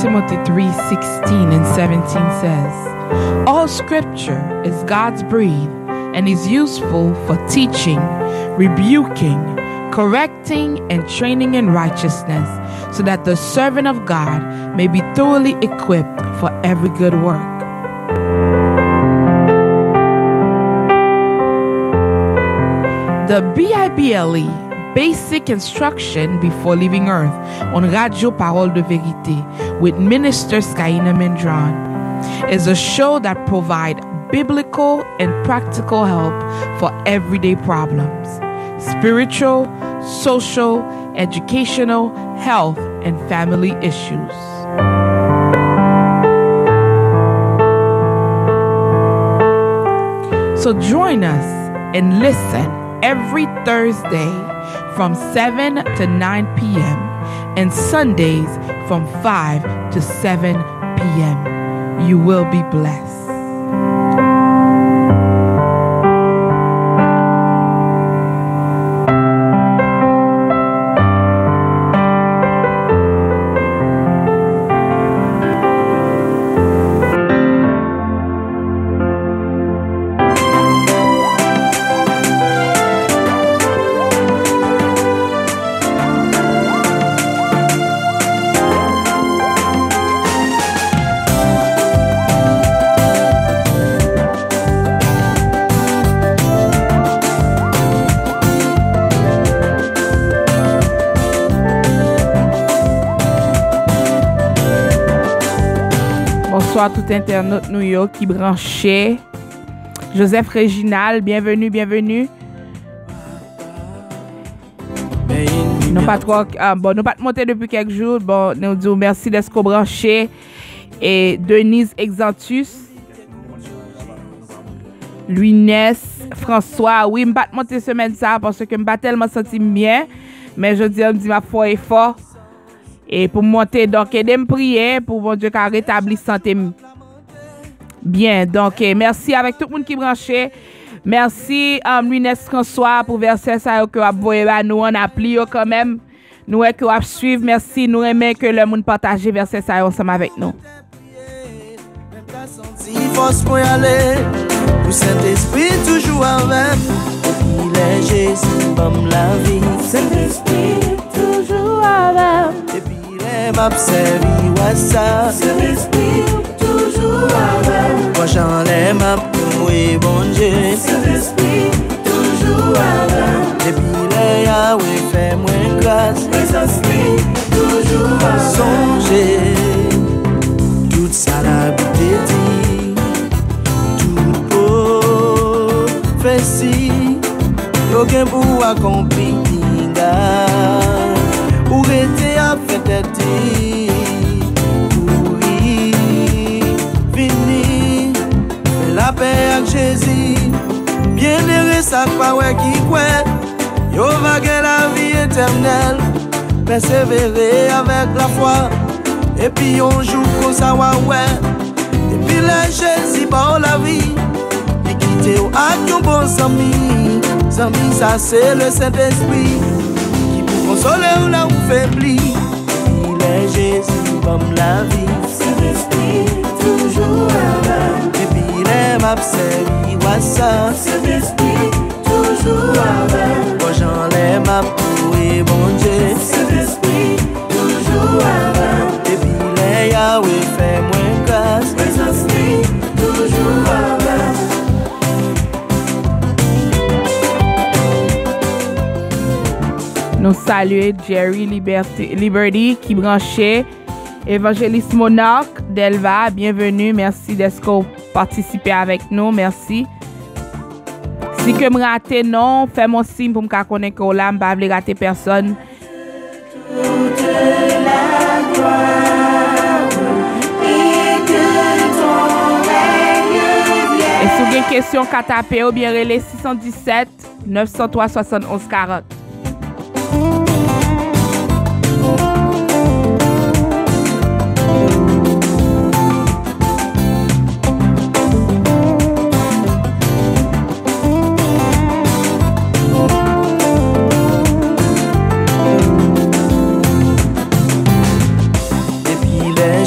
Timothy 3:16 and 17 says, all scripture is God's breathed and is useful for teaching, rebuking, correcting, and training in righteousness, so that the servant of God may be thoroughly equipped for every good work. The BIBLE, Basic Instruction Before Leaving Earth, on Radio Parole de Vérité with Minister Skyina Mendron, is a show that provides biblical and practical help for everyday problems, spiritual, social, educational, health, and family issues. So join us and listen every Thursday from 7 to 9 p.m. and Sundays from 5 to 7 p.m. You will be blessed. Bonsoir tout internaute New York qui branchait. Joseph Réginal, bienvenue. Nous pas trop nous pas monter depuis quelques jours. Bon, nous disons merci d'être branché. Et Denise Exantus, Louis François, oui, je pas monter semaine ça parce que je pas tellement senti bien, mais je dis ma foi est fort. Et pour monter, donc, aidez me prier pour mon Dieu qu'à rétablir santé bien. Donc, merci avec tout le monde qui branché. Merci Louis François pour verser ça que vous voyez nous on appli quand même. Nous que vous suivre. Merci, nous aimons que le monde partage verser ça ensemble avec nous. Force pour y aller, pour Saint-Esprit toujours avec. Il est Jésus, comme la vie. Saint-Esprit toujours avec. Et puis il m'a observé, ouais ça. Saint-Esprit toujours avec. Moi j'en ai ma et bon Dieu. Saint-Esprit toujours avec. Et puis il Yahweh fait moins grâce. Saint-Esprit toujours avec. Songez, toute ça la beauté dit. Fais si, yo gen pour accomplir ou rete à fait pour fini fais la paix avec Jésus bien aimé ça pas ouais qui croit yo va gagner la vie éternelle persévérer avec la foi et puis on joue comme ça ouais depuis la Jésus par la vie quitter au action bon ami ça c'est le Saint-Esprit qui peut consoler ou là où faibli il est Jésus comme la vie Saint-Esprit toujours avec. et puis il aime observer ouais ça Saint-Esprit toujours avec. moi j'en l'aime à et bon Dieu Saint-Esprit toujours avec. et puis il est Yahweh fait moins grâce Saint-Esprit toujours avec. Nous saluons Jerry Liberty qui branchait. Évangéliste Monarque Delva, bienvenue. Merci d'être participé avec nous. Merci. Si que me raté non, fais mon signe pour me connaître que là, je ne vais pas rater personne. Et si vous avez une question qu'à taper, ou bien relais 617 903 71 40.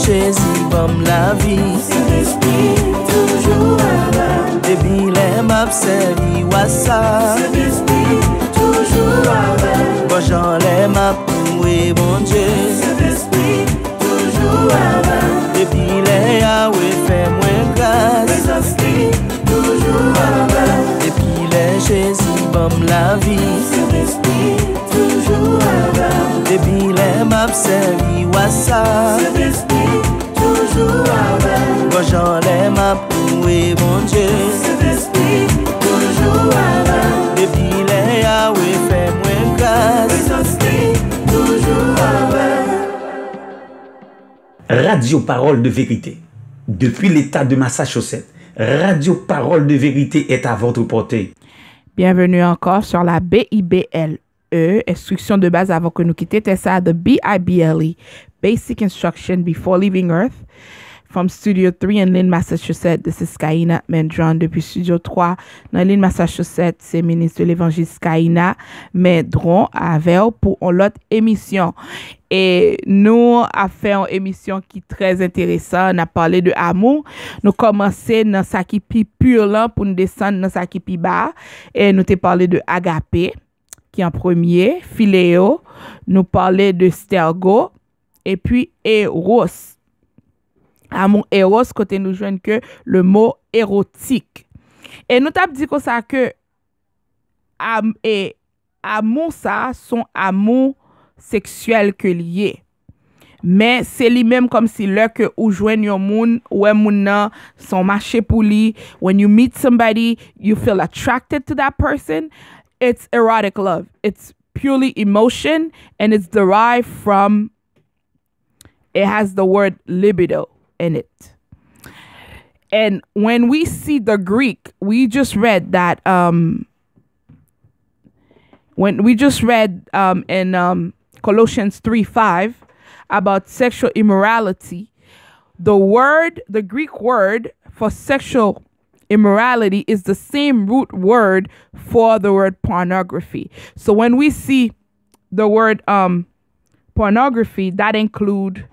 Jésus comme la vie, Saint-Esprit toujours avec. depuis les maps servi wassa, Saint-Esprit toujours avec. bon j'en les maps oui mon Dieu, Saint-Esprit toujours avec. depuis les Yahweh fait moins grâce, Saint-Esprit toujours avec. depuis les Jésus comme la vie, Saint-Esprit toujours avec. depuis les maps servi wassa, Saint-Esprit toujours avec. bon j'en les maps oui mon Dieu, Saint-Esprit toujours avec. depuis les Yahweh fait moins grâce, Saint-Esprit toujours avec. Radio Parole de Vérité. Depuis l'État de Massachusetts, Radio Parole de Vérité est à votre portée. Bienvenue encore sur la BIBLE, instruction de base avant que nous quittions. C'est ça, the BIBLE, Basic Instruction Before Leaving Earth. From Studio 3 in Lynn, Massachusetts, this is Skaina Mendron. Depuis Studio 3 dans Lynn, Massachusetts, c'est ministre de l'Évangile Skaina Mendron avec pour l'autre émission. Et nous avons fait une émission qui est très intéressante. On a parlé de amour. Nous commençons dans ça qui est pur là pour nous descendre dans ça qui est bas. Et nous avons parlé de agapé qui est en premier, philéo. Nous parlons de stergo et puis eros. Amour eros, côté nous joignent que le mot érotique. Et nous t'avons dit comme ça que amour ça, son amour sexuel que lié. Mais c'est lui-même comme si là que ou joignent yon moun, ou moun nan son marché pour lui. When you meet somebody, you feel attracted to that person. It's erotic love. It's purely emotion and it's derived from, it has the word libido in it. And when we see the Greek, we just read that when we just read in Colossians 3:5 about sexual immorality, the Greek word for sexual immorality is the same root word for the word pornography. So when we see the word pornography, that include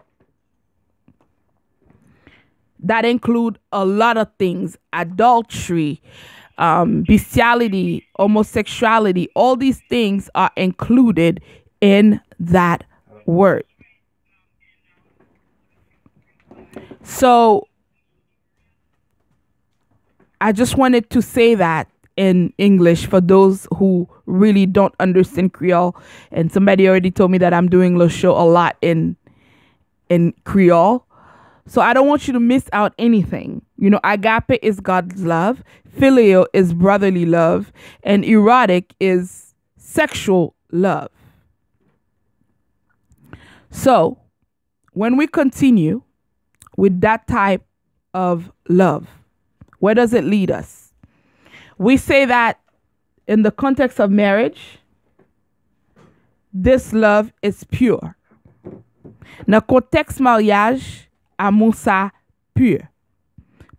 a lot of things: adultery, bestiality, homosexuality. All these things are included in that word. So I just wanted to say that in English for those who really don't understand Creole. And somebody already told me that I'm doing the show a lot in Creole. So I don't want you to miss out anything. You know, agape is God's love. Phileo is brotherly love. And erotic is sexual love. So when we continue with that type of love, where does it lead us? We say that in the context of marriage, this love is pure. Dans le contexte mariage, amour ça pur.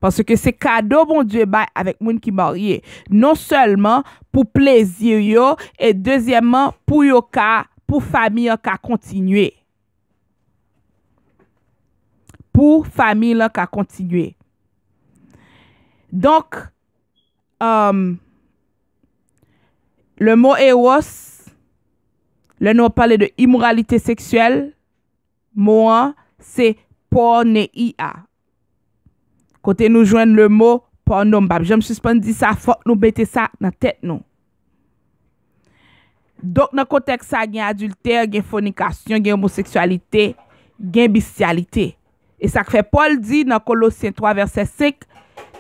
Parce que c'est cadeau bon Dieu bail avec moun qui marié. Non seulement pour plaisir yo, et deuxièmement pour yo ka, pour famille ka continuer. Pour famille ka continuer. Donc, le mot eros, le nom parle de immoralité sexuelle, mot c'est porneia. Côté nous joindre le mot porno, je me suspends dit ça, faut nous mettre ça dans tête nous. Donc dans contexte ça, il y a adultère, il y a fornication, il y a homosexualité, il y a bestialité. Et ça fait Paul dit dans Colossiens 3 verset 5,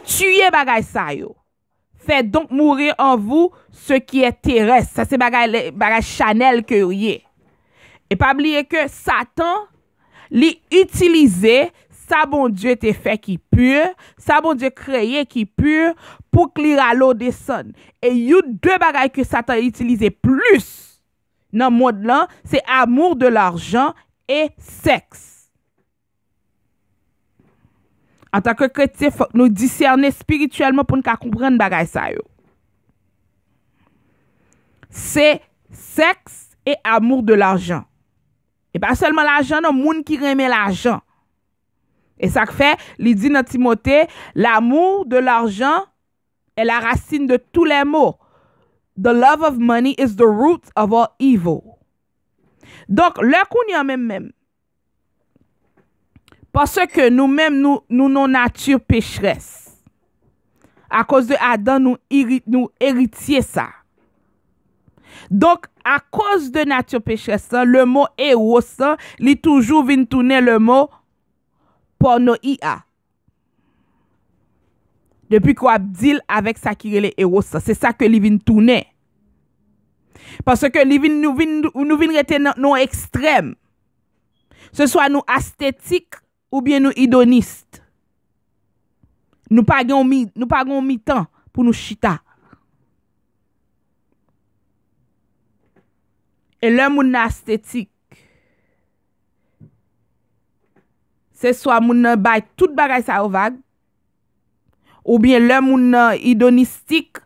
tuez bagay sa yo. Faites donc mourir en vous ce qui est terrestre. Ça c'est bagay Chanel que yé. Et pas oublier que Satan li utilisé ça bon Dieu était fait qui pur, ça bon Dieu créé qui pur pour que l'eau descende. Et you deux bagailles que Satan utilisé plus dans le monde là, c'est amour de l'argent et sexe. En tant que chrétien, faut nous discerner spirituellement pour nous comprendre bagaille ça yo. C'est sexe et amour de l'argent. Et pas seulement l'argent, non, monde qui aime l'argent. Et ça fait, il dit dans Timothée, l'amour de l'argent est la racine de tous les maux. The love of money is the root of all evil. Donc, le coup n'y a même. Parce que nous-mêmes, nous non nature pécheresse. À cause de Adam, nous héritier ça. Donc, à cause de nature pécheresse, le mot héros, il toujours vient tourner le mot porno-ia. Depuis qu'on dit avec ça qui est les héros, c'est ça que il vient tourner. Parce que nous vient rester non extrême. Ce soit nous esthétiques ou bien nous hédonistes. Nous pas mi-temps pour nous chita. Et le monde esthétique, c'est soit moun bay tout bagay sa vague, ou bien le monde hédonistique,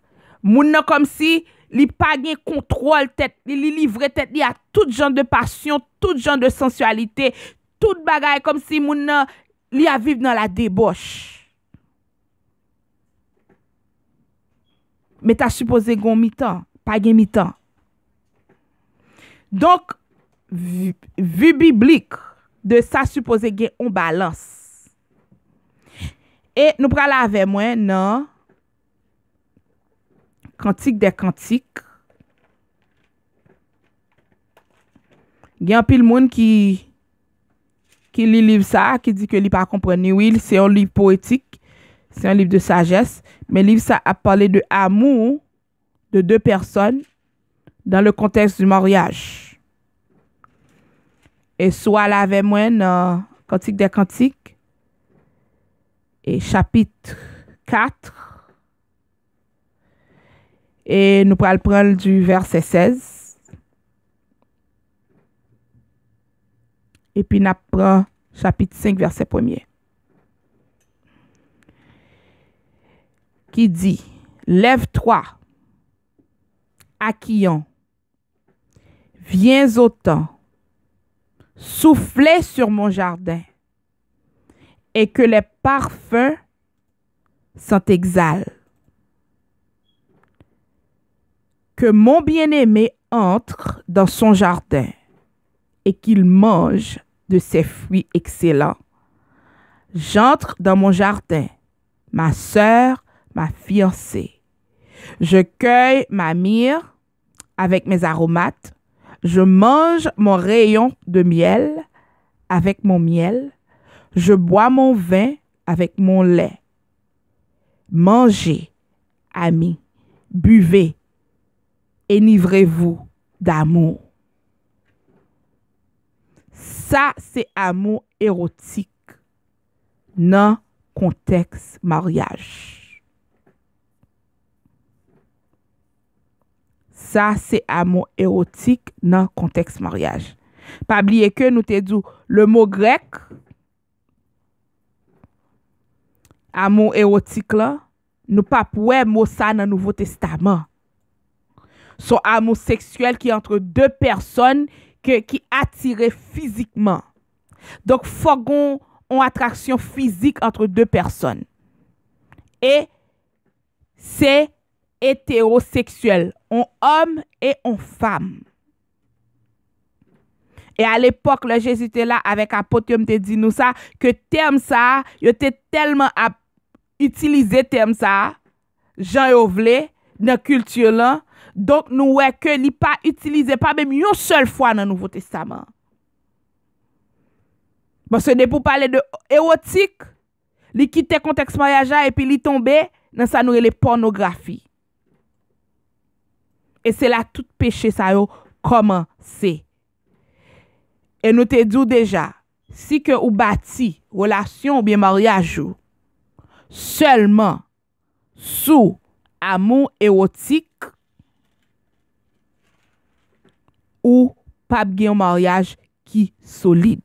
moun comme si li pa gen contrôle tête, li livre tête li à tout genre de passion, tout genre de sensualité, tout bagay comme si moun li a vivre dans la débauche. Mais t'as supposé gon mi-temps, pas gen mi-temps. Donc, vue biblique de ça supposé gen on balance. Et nous pral avec moi dans Cantique des Cantiques. Il y a un pile monde qui lit livre ça, qui dit que li pas comprendre. Oui, c'est un livre poétique, c'est un livre de sagesse, mais livre ça a parlé de amour de deux personnes dans le contexte du mariage. Et soit là avec moi dans Cantique des Cantiques et chapitre 4. Et nous pourrons prendre du verset 16. Et puis nous prenons chapitre 5, verset 1er. Qui dit, lève-toi, Akion, viens au temps, soufflez sur mon jardin, et que les parfums s'en exhalent. Que mon bien-aimé entre dans son jardin et qu'il mange de ses fruits excellents. J'entre dans mon jardin, ma sœur, ma fiancée. Je cueille ma myrrhe avec mes aromates. Je mange mon rayon de miel avec mon miel. Je bois mon vin avec mon lait. Mangez, amis, buvez. Enivrez-vous d'amour. Ça, c'est amour érotique dans contexte mariage. Ça, c'est amour érotique dans contexte mariage. Pas oublier que nous te dit le mot grec, amour érotique là, nous pas poué mot ça dans le Nouveau Testament. Son amour sexuel qui est entre deux personnes qui attirent physiquement. Donc, il faut qu'on ait une attraction physique entre deux personnes. Et c'est hétérosexuel. Un homme et une femme. Et à l'époque, le Jésus était là avec apôtre, il te dit nous ça, que terme ça, il était tellement utilisé terme ça, Jean Yovlé, dans la culture là. Donc, nous voyons que li pas utilisé pas même une seule fois dans le Nouveau Testament. Parce que pour parler de érotique, li quitte contexte mariage et puis li tombe dans ça nous les pornographie. Et c'est là tout péché ça yo commencé. Et nous te dit déjà, si que ou bâti relation ou bien mariage seulement sous amour érotique ou pas bien mariage qui solide.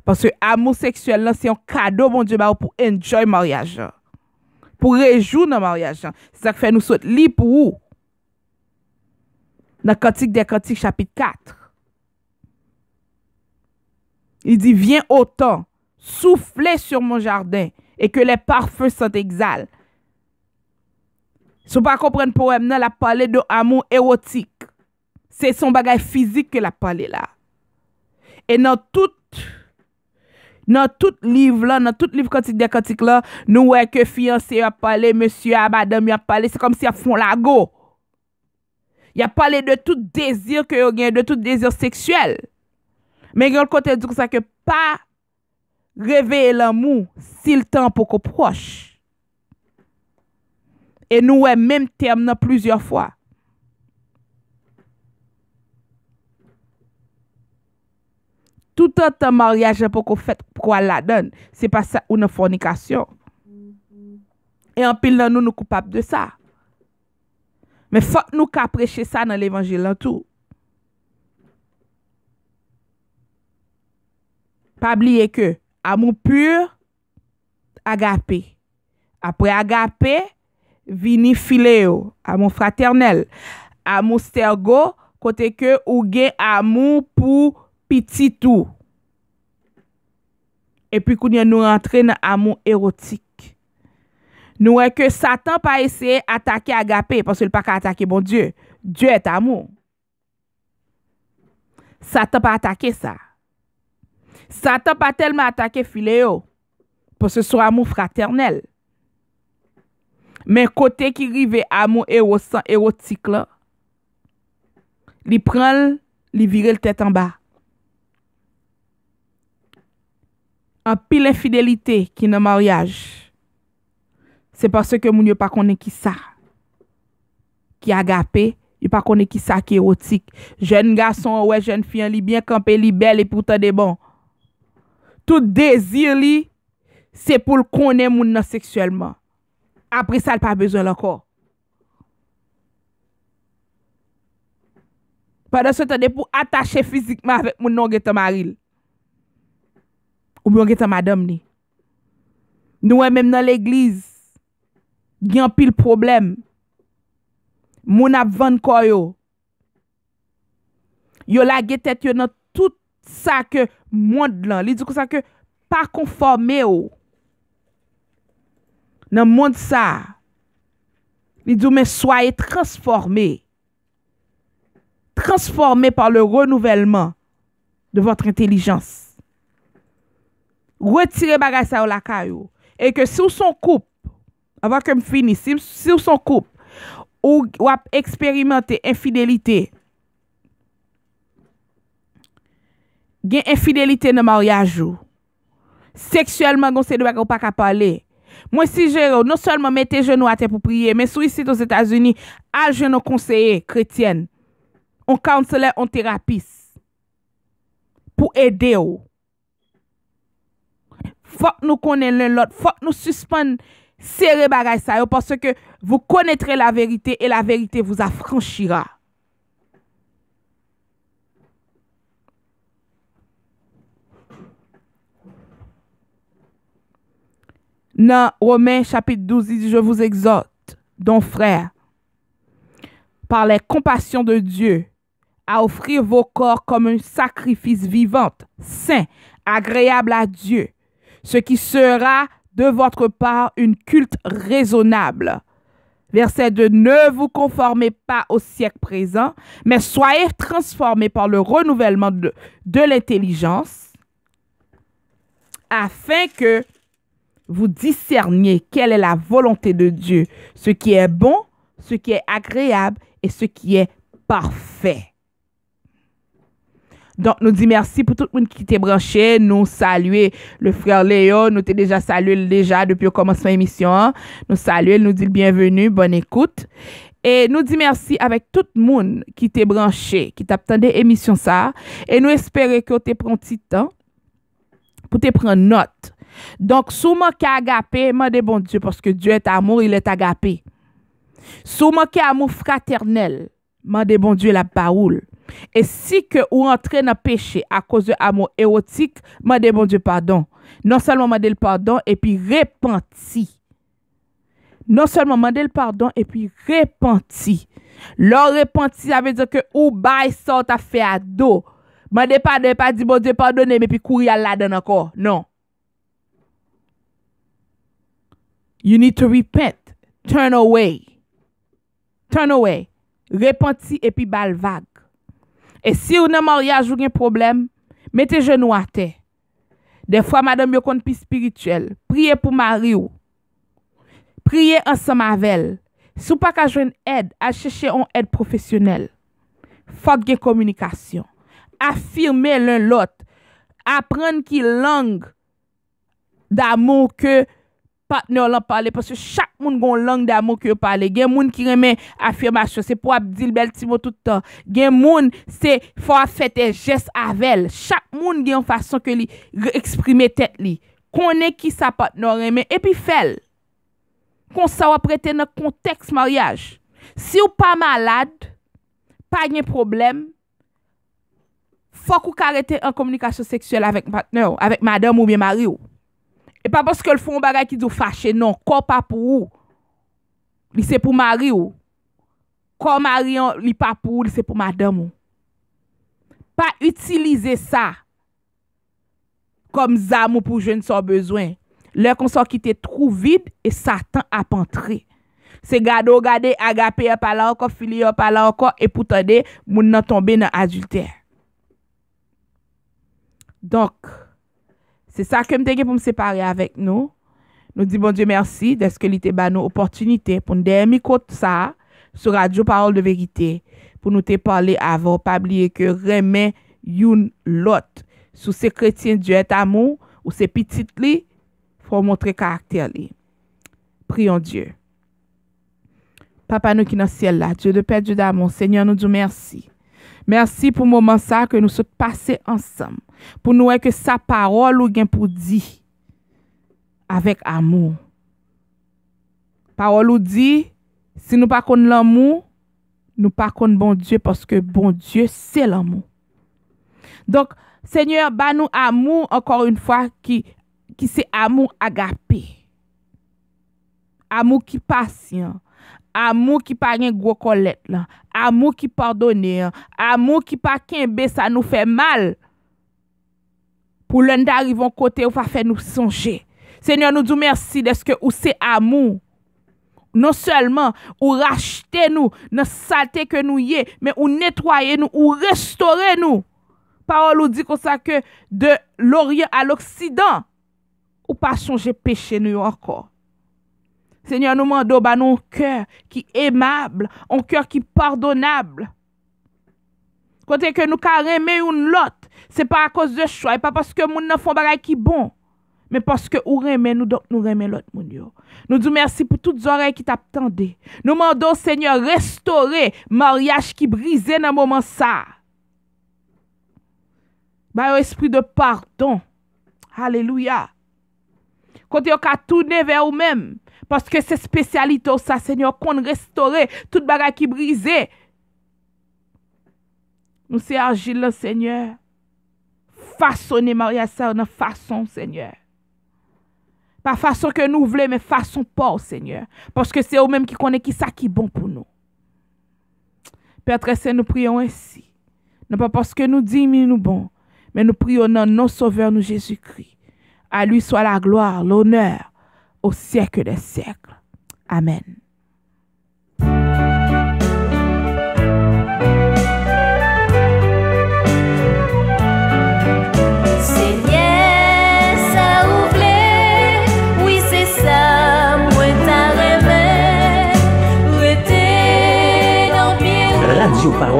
Parce que amour sexuel là c'est un cadeau bon Dieu pour enjoy mariage. Pour réjouir dans mariage. C'est ça qui fait nous sauter libre pour vous. Dans Cantique des Cantiques chapitre 4. Il dit viens au temps, soufflez sur mon jardin et que les parfums s'en exhalent. Si vous ne comprenez pas poème là, la parler de amour érotique. C'est son bagage physique que la parler là. Et dans tout livre là, dans tout livre Cantique des Cantiques là, nous voyons que fiancé a parlé, monsieur a madame a parlé, c'est comme si a font la go. Il a parlé de tout désir que vous avez, de tout désir sexuel. Mais il y a le côté de ça que pas réveiller l'amour si le temps pour qu'on proche. Et nous avons même terme plusieurs fois. Tout un temps mariage pour qu'on fait pour la donne, c'est pas ça ou une fornication. Et en pile nous coupables de ça. Mais faut nous qu'à prêcher ça dans l'évangile en tout. Pas oublier que amour pur, agapé. Après agapé, vini philéo, amour fraternel. Amour stergo, côté que ou gen amour pour petit tout. Et puis qu'on nous rentrer dans amour érotique. Nous est que Satan pas essayé d'attaquer agapé parce qu'il pas attaquer bon Dieu. Dieu est amour. Satan pas attaquer ça. Satan pas tellement attaqué philéo parce que c'est amour fraternel. Mais côté qui rive amour érotique là, li prend, li vire le tête en bas. En pile infidélité qui dans mariage. C'est parce que moun yo pas connaît qui ça. Qui agapé, il pas connaît qui ça qui érotique. Jeune garçon ouais jeune fille li bien campé, li belle et pourtant des bon. Tout désir li c'est pour le connaître moun nan sexuellement. Après ça, il pas besoin encore. Pendant ce temps, pour attacher physiquement avec moun non geta maril. Ou bien geta madame ni. Nous même dans l'église, gen pile problème. Moun ap vendre koyo. Yo la geta yo dans tout ça que monde là, li dit que ça que pas conformé ou. Dans le monde ça, il dit mais soyez transformés. Transformés par le renouvellement de votre intelligence. Retirez bagay ça ou la caillou. Et que si vous son couple, avant que me finisse, si vous son couple, ou expérimenter infidélité, gen infidélité dans mariage ou, sexuellement gon c'est de bagay ou pas ka parler. Moi, si je non seulement mettez genoux à terre pour prier, mais sous ici aux États-Unis, à genoux conseiller chrétienne, on counselor, on thérapeute pour aider ou. Faut que nous connaissions l'autre, faut que nous suspendre serrer bagay ça parce que vous connaîtrez la vérité et la vérité vous affranchira. Dans Romains chapitre 12, il dit, je vous exhorte, donc frères, par les compassions de Dieu, à offrir vos corps comme un sacrifice vivant, saint, agréable à Dieu, ce qui sera de votre part une culte raisonnable. Verset 2, ne vous conformez pas au siècle présent, mais soyez transformés par le renouvellement de l'intelligence, afin que vous discerniez quelle est la volonté de Dieu, ce qui est bon, ce qui est agréable et ce qui est parfait. Donc, nous disons merci pour tout le monde qui t'est branché. Nous saluer le frère Léo. Nous t'ai déjà salué depuis le commencement de l'émission. Nous saluer, nous disons bienvenue, bonne écoute. Et nous disons merci avec tout le monde qui t'est branché, qui t'attendait émission ça. Et nous espérons que tu prends un petit temps pour te prendre note. Donc, si vous manquez agapé, demandez bon Dieu, parce que Dieu est amour, il est agapé. Si vous manquez amour fraternel, demandez bon Dieu la parole. Et si que vous entrez dans le péché à cause de l'amour érotique, demandez bon Dieu pardon. Non seulement demandez le pardon, et puis repenti. Non seulement demandez le pardon, et puis repenti. Leur repenti, ça veut dire que ou bail ça t'a fait à dos. Demandez pardon, pas dit bon Dieu pardonnez, mais puis courir là-dedans encore. Non. You need to repent. Turn away. Turn away. Repenti et puis bal vague. Et si vous avez un mariage ou un problème, mettez genoux à terre. Des fois, madame, vous compte plus spirituel. Priez pour mari ou. Priez ensemble avec elle. Si vous n'avez pas joindre aide, à chercher une aide professionnelle. Faut qu'il y ait communication. Affirmer l'un l'autre. Apprendre qui langue d'amour que partenaire l'en parler parce que chaque monde a une langue d'amour que parler. Il y a des gens qui remet affirmation, c'est pour dire le bel petit mot tout le temps. Il y a des gens c'est faut faire des gestes avec elle. Chaque monde a une façon que li exprimer tête li. Connaît qui sa partenaire remet et puis fait. Qu'on ça va prêter dans contexte mariage. Si ou pas malade, pas de problème, faut qu'on arrête en communication sexuelle avec partenaire, avec madame ou bien mari ou. Et pas parce que le font bagay qui dit fâché, non, quoi pas pour ou. C'est pour mari ou. Quoi mari li pas pour ou, c'est pour madame ou. Pas utiliser ça comme zam ou pour jeune sans besoin. Leur consort qui te trouve vide et Satan a entré. C'est gado gade agapé a pas là encore, fili a pas là encore et pour tande moun nan tomber dans adultère. Donc c'est ça que m'te pour me séparer avec nous. Nous disons bon Dieu merci de ce que l'ité ba nous opportunité pour nous des micro ça sur Radio Parole de Vérité pour nous te parler avant pas oublier que remet youn lot sous ces chrétiens Dieu est amour ou ces petites li faut montrer caractère li. Prions Dieu. Papa nous qui dans le ciel là, Dieu de paix, Dieu d'amour, Seigneur nous disons merci. Merci pour le moment ça que nous sommes passés ensemble. Pour nous que sa parole ou gen pour dire avec amour. Parole ou dit si nous pas connaissons l'amour, nous pas connaissons bon Dieu parce que bon Dieu c'est l'amour. Donc Seigneur, ba nous amour encore une fois qui c'est amour agapé. Amour qui patient. Amour qui pas gen gros colette là. Amour qui pardonne. Amour qui pas kembe ça nous fait mal. Pour l'un d'arriver côté ou va faire nous songer. Seigneur, nous disons merci de ce que ou c'est amour. Non seulement ou racheter nous dans saleté que nous y est, mais ou nettoyer nous ou restaurer nous. Parole nous dit comme ça que de l'Orient à l'Occident ou pas changer péché nous encore. Seigneur, nous demandons un cœur qui est aimable, un cœur qui est pardonnable. Côté que nous carrément une l'autre, c'est pas à cause de choix, et pas parce que nous ne font pas qui bon, mais parce que nous aimons nous, donc nous aimons l'autre monde. Nous disons merci pour toutes les oreilles qui t'attendent. Nous demandons, Seigneur, restaurer mariage qui brisé dans le moment ça. Par esprit de pardon. Alléluia. Quand on a tourné vers vous-même, parce que c'est spécialité ça, Seigneur, qu'on restaure toute bagarre qui brisé. Nous c'est agir le Seigneur. Façonner mariage ça dans façon, Seigneur. Pas façon que nous voulons, mais façon pas, Seigneur. Parce que c'est eux-mêmes qui connaissent qui ça qui est bon pour nous. Père très saint, nous prions ainsi. Non pas parce que nous disons nous bon, mais nous prions dans nos sauveurs, nous Jésus-Christ. À lui soit la gloire, l'honneur, au siècle des siècles. Amen. Oui, c'est ça, moi t'as rêvé, rester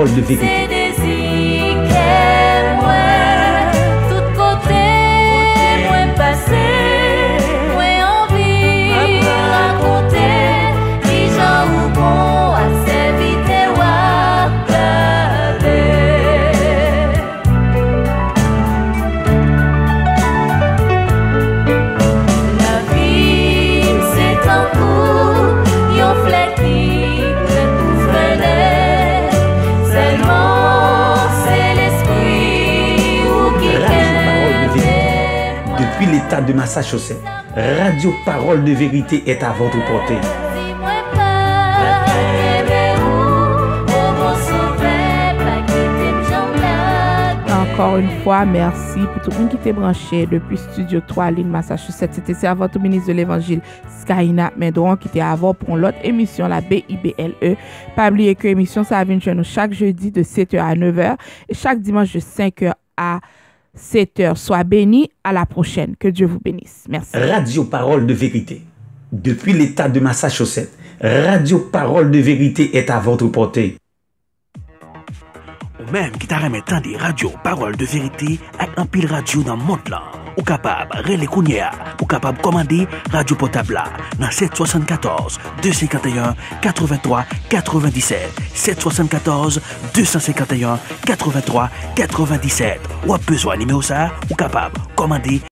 parole de vérité. C'est désir qu'elle moi, tout côté, moi passé, moi envie raconter, les gens ou bon à s'éviter ou à garder. La vie, c'est un coup, yon flèche qui peut tout freiner. Seulement, c'est l'esprit ou qui Depuis l'État de Massachusetts, Radio Parole de Vérité est à votre portée. Encore une fois, merci pour tout le monde qui était branché depuis Studio 3 Lynn, Massachusetts. C'était servant au ministre de l'Évangile Skyna Mendron qui était avant pour l'autre émission, la BIBLE. Pas oublier que l'émission, ça vient chez nous chaque jeudi de 7h à 9h et chaque dimanche de 5h à 7h. Sois bénis, à la prochaine. Que Dieu vous bénisse. Merci. Radio Parole de Vérité. Depuis l'État de Massachusetts, Radio Parole de Vérité est à votre portée. Ou même qui t'a remis tant des radios Parole de Vérité avec un pile radio dans le monde là. Ou capable relais Kounia, ou capable commander radio portable là dans 774 251 83 97 774 251 83 97. Ou a besoin numéro ça, ou capable commander